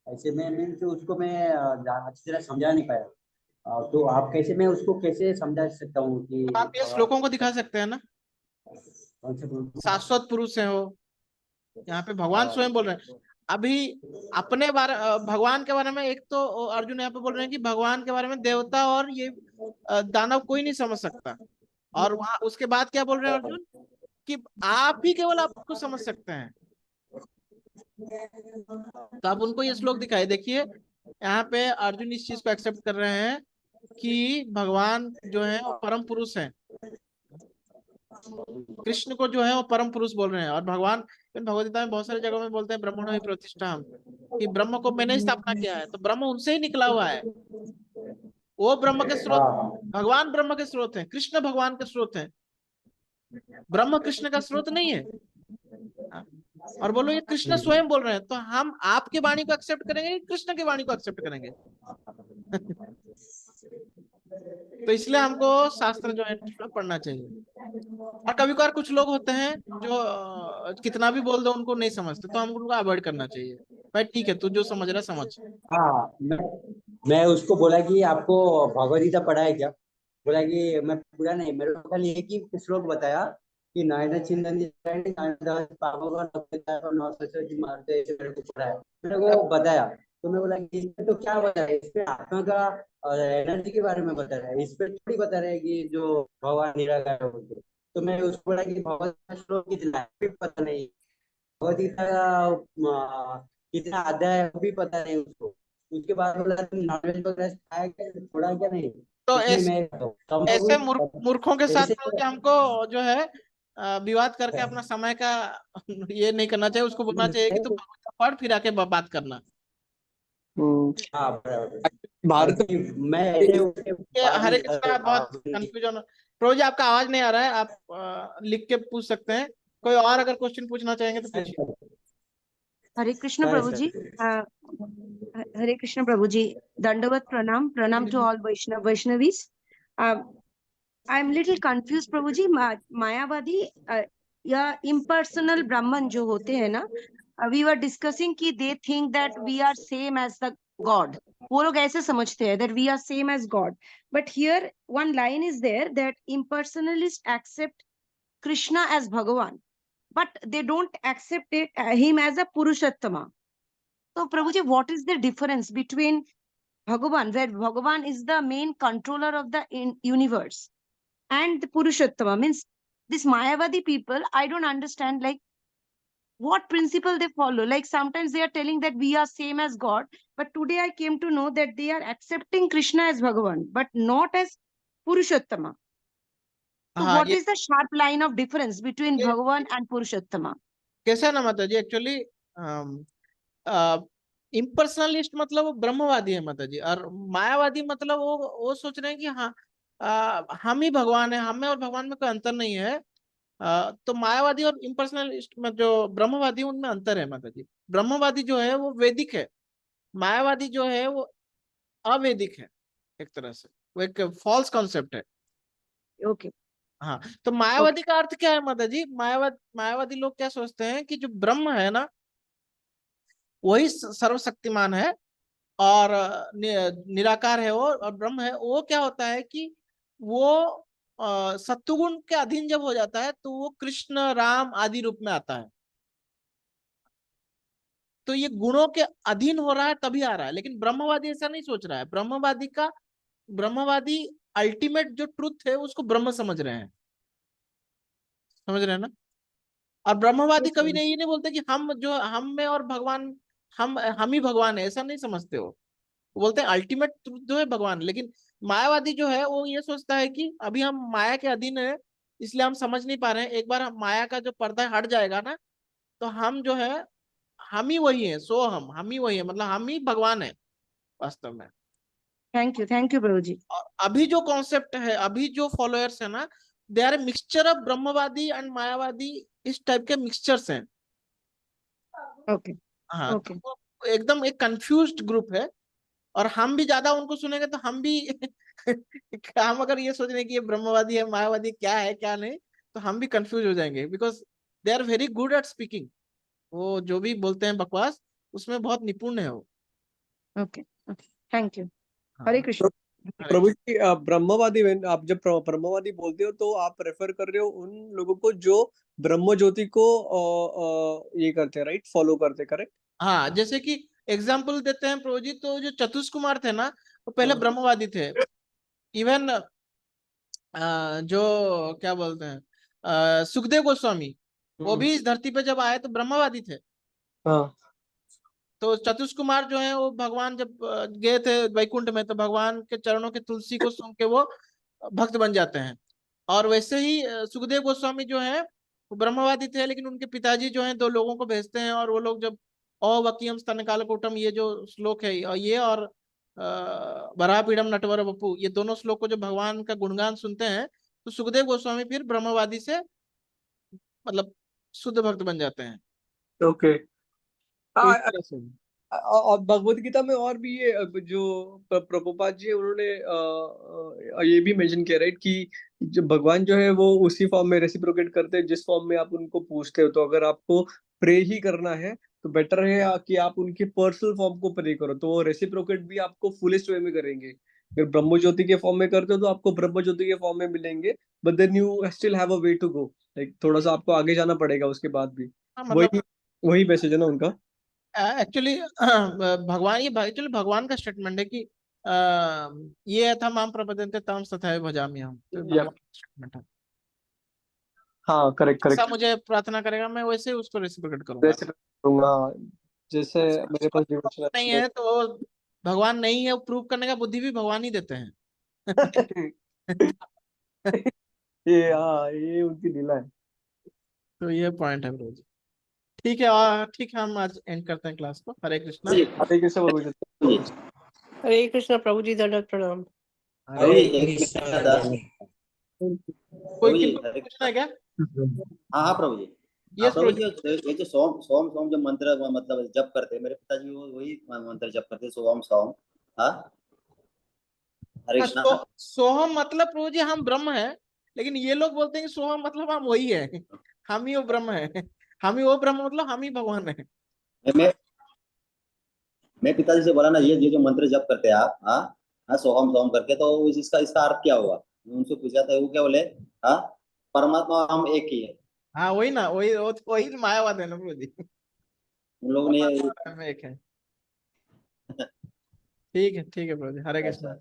ऐसे में मीन्स उसको मैं अच्छी तरह समझा नहीं पाया। तो आप कैसे, मैं उसको कैसे समझा सकता हूँ कि आप ये श्लोकों को दिखा सकते हैं ना, कौन से शाश्वत पुरुष है वो, यहाँ पे भगवान स्वयं बोल रहे हैं। अभी अपने बारे भगवान के बारे में एक तो अर्जुन यहाँ पे बोल रहे हैं कि भगवान के बारे में देवता और ये दानव कोई नहीं समझ सकता, और वहां उसके बाद क्या बोल रहे हैं अर्जुन कि आप ही केवल आपको समझ सकते हैं। तो आप उनको ये श्लोक दिखाए, देखिए यहाँ पे अर्जुन इस चीज को एक्सेप्ट कर रहे हैं कि भगवान जो है वो परम पुरुष है, कृष्ण को जो है वो परम पुरुष बोल रहे हैं। और भगवान भगवद गीता में बहुत सारी जगहों में बोलते हैं ब्रह्मणो ही प्रतिष्ठा, हम कि ब्रह्म को मैंने स्थापना किया है, तो ब्रह्म उनसे ही निकला हुआ है, वो ब्रह्म के स्रोत, भगवान ब्रह्म के स्रोत हैं, कृष्ण भगवान के स्रोत हैं, ब्रह्म कृष्ण का स्रोत नहीं है। और बोलो ये कृष्ण स्वयं बोल रहे हैं, तो हम आपकी वाणी को एक्सेप्ट करेंगे कि कृष्ण की वाणी को एक्सेप्ट करेंगे? तो इसलिए हमको शास्त्र जो है थोड़ा पढ़ना चाहिए। और कभी कभार कुछ लोग होते हैं जो कितना भी बोल दो उनको नहीं समझते, तो हमको उनको अवॉइड करना चाहिए। भाई ठीक है, तू जो समझ रहा समझ। हाँ, मैं उसको बोला कि आपको भगवद गीता पढ़ा है क्या? बोला कि मैं पूरा नहीं, मेरे को खाली एक ही श्लोक बताया कि नायना चिंतन मारते, ऐसे मेरे को पढ़ा है, मेरे को बताया। तो मैं बोला कि इसमें तो क्या बताया, इसमें आत्मा का एनर्जी के बारे में बता रहा है, इस पे थोड़ी बता रहा है कि जो भगवान निराकार है बोलते। तो मैं उसको बोला कि भगवद गीता श्लोक कितना है भी पता नहीं, भगवद गीता का कितना अध्याय है वो भी पता नहीं उसको। उसके बाद बोला तुम नॉनवेज वगैरह खाया क्या, थोड़ा क्या नहीं? तो इसलिए मैं ऐसे मूर्खों के साथ ऐसे मिल के हमको जो है विवाद करके अपना समय का ये नहीं करना चाहिए। उसको बोलना चाहिए कि तुम पढ़ फिर आके बात करना। हाँ बराबर। भारत मैं ऐसे ये बाद हरे में कृष्णा, बहुत कंफ्यूजन। प्रभु जी आपका आवाज नहीं आ रहा है, आप लिख के पूछ सकते हैं। कोई और अगर क्वेश्चन पूछना चाहेंगे तो पूछिए। हरे कृष्ण प्रभु जी, हरे कृष्ण प्रभु जी, दंडवत प्रणाम, प्रणाम टू ऑल वैष्णवीज। आई एम लिटिल कंफ्यूज प्रभु जी, मायावादी या इम्पर्सनल ब्राह्मण जो होते हैं ना, वी वर डिस्कसिंग कि they think that we are same as the God. वो लोग ऐसे समझते हैं that we are same as God, but here one line is there that impersonalist except Krishna as भगवान, but they don't accept him as a Purushottama. So Prabhuji, what is the difference between Bhagavan, where Bhagavan is the main controller of the universe, and the Purushottama? Means this Mayavadi people, I don't understand like what principle they follow. Like sometimes they are telling that we are same as God, but today I came to know that they are accepting Krishna as Bhagavan, but not as Purushottama. So हाँ, what is the sharp line of difference between ये Bhagavan and Purushottama? कैसा ना माता जी, एक्चुअली इम्पर्सनलिस्ट मतलब वो ब्रह्मवादी है माता जी, और मायावादी मतलब वो सोच रहे हैं कि हाँ हम ही भगवान है, हमें और भगवान में कोई अंतर नहीं है। तो मायावादी और इम्पर्सनलिस्ट में जो ब्रह्मवादी उनमें अंतर है माता जी। ब्रह्मवादी जो है वो वैदिक है, मायावादी जो है वो अवैदिक है, एक तरह से वो एक फॉल्स कॉन्सेप्ट है। Okay. हाँ, तो मायावादी का अर्थ क्या है माता जी? मायावादी लोग क्या सोचते हैं कि जो ब्रह्म है ना वही सर्वशक्तिमान है, और निराकार है वो, और ब्रह्म है वो क्या होता है कि वो सत्वगुण के अधीन जब हो जाता है तो वो कृष्ण राम आदि रूप में आता है। तो ये गुणों के अधीन हो रहा है तभी आ रहा है, लेकिन ब्रह्मवादी ऐसा नहीं सोच रहा है। ब्रह्मवादी अल्टीमेट जो ट्रुथ है उसको ब्रह्म समझ रहे हैं, समझ रहे हैं ना? और ब्रह्मवादी कभी नहीं, ये नहीं बोलते कि हम में और भगवान, हम ही भगवान है, ऐसा नहीं समझते हो। वो बोलते हैं अल्टीमेट ट्रुथ जो है भगवान। लेकिन मायावादी जो है वो ये सोचता है कि अभी हम माया के अधीन है, इसलिए हम समझ नहीं पा रहे हैं। एक बार माया का जो पर्दा हट जाएगा ना, तो हम जो है हम ही वही है, सो हम ही वही है, मतलब हम ही भगवान है वास्तव में। Thank you प्रभु जी। और अभी जो कॉन्सेप्ट है, अभी जो फॉलोअर्स है ना, दे आर मिक्सचर ऑफ ब्रह्मवादी एंड मायावादी, इस टाइप के मिक्सचर्स हैं। Okay. हाँ, Okay. तो वो एकदम एक कंफ्यूज्ड ग्रुप है। और हम भी ज्यादा उनको सुनेंगे तो हम भी हम अगर ये सोच रहे हैं कि ये ब्रह्मवादी है, मायावादी, क्या है क्या नहीं, तो हम भी कंफ्यूज हो जाएंगे, because they are very good at speaking. वो जो भी बोलते हैं बकवास, उसमें बहुत निपुण है वो। Okay. Okay. Thank you. हाँ, Hare Krishna. हरे प्रभु जी, ब्रह्मवादी आप जब ब्रह्मवादी बोलते हो तो आप रेफर कर रहे हो उन लोगों को जो ब्रह्म ज्योति को ये करते हैं, राइट, फॉलो करते, करेक्ट? हाँ, जैसे कि एग्जाम्पल देते हैं प्रभु जी, तो जो चतुष कुमार थे ना, वो पहले हाँ। ब्रह्मवादी थे। इवन जो क्या बोलते हैं सुखदेव गोस्वामी, वो भी इस धरती पे जब आए तो ब्रह्मवादी थे। हाँ। तो चतुष कुमार जो है वो भगवान जब गए थे वैकुंठ में, तो भगवान के चरणों के तुलसी को सूंघ के वो भक्त बन जाते हैं। और वैसे ही सुखदेव गोस्वामी जो है वो ब्रह्मवादी थे, लेकिन उनके पिताजी जो हैं 2 लोगों को भेजते हैं, और वो लोग जब ओ वकीयम स्तनकालकूटम, ये जो श्लोक है, और ये और वरापीडम नटवर बपू, ये दोनों श्लोक को जब भगवान का गुणगान सुनते हैं, तो सुखदेव गोस्वामी फिर ब्रह्मवादी से मतलब शुद्ध भक्त बन जाते हैं। ओके। तो इस तरह से और भगवत गीता में और भी ये जो प्रभुपाद जी है, उन्होंने ये भी मेंशन किया, राइट, कि जो भगवान जो है वो उसी फॉर्म में रेसिप्रोकेट करते हैं जिस फॉर्म में आप उनको पूछते हो। तो अगर आपको प्रे ही करना है तो बेटर है कि आप उनके पर्सनल फॉर्म को प्रे करो, तो वो रेसिप्रोकेट भी आपको फुलेस्ट वे में करेंगे। अगर ब्रह्म ज्योति के फॉर्म में करते हो तो आपको ब्रह्म ज्योति के फॉर्म में मिलेंगे, but then you still have a way to go, like थोड़ा सा आपको आगे जाना पड़ेगा उसके बाद भी। हाँ, वही मतलब वही मैसेज है ना उनका। एक्चुअली भगवान, ये एक्चुअली भगवान का स्टेटमेंट है कि ये था माम प्रपद्यन्ते ताम तथैव भजामि हम, तो भगवान का स्टेटमेंट है। हाँ, करेक्ट ऐसा करेक्ट। मुझे प्रार्थना करेगा, मैं वैसे ही उसको रेसिप्रोकेट करूंगा। वैसे करूंगा, जैसे मेरे पास डिवोशन नहीं है तो भगवान नहीं है, प्रूव करने का बुद्धि भी भगवान ही देते हैं। ये, हाँ, ये उनकी लीला है। तो ये पॉइंट है ब्रो जी। ठीक है, और ठीक है, हम आज एंड करते हैं क्लास को। हरे कृष्णा। हरे कृष्ण प्रभु जी। हरे कृष्ण प्रभु जी, दंडवत प्रणाम। हरे एक मिनट कोई किसी को पूछना है क्या? हाँ प्रभु जी। यस प्रभु प्रभु जी, ये जो सोम सोम सोम जो मंत्र मतलब जप करते हैं, मेरे पिताजी वो वही मंत्र जप करते हैं, सोम सोम। हाँ, हरे कृष्णा। सोहम मतलब प्रभु जी हम ब्रह्म है, लेकिन ये लोग बोलते हैं कि सोहम मतलब हम वही है, हम ही वो ब्रह्म है, हम ही वो ब्रह्म मतलब हम ही भगवान है। मैं पिताजी से बोला ना, ये जो मंत्र जप करते हैं आप, हाँ हाँ, सोहम सोहम करके, तो इसका अर्थ क्या हुआ? उनसे पूछा था, वो क्या बोले, हाँ परमात्मा हम एक ही है। हाँ वही ना, वही मायावाद है ना प्रभु जी, उन लोगों ने में एक है। ठीक है प्रभु जी, हरे कृष्ण।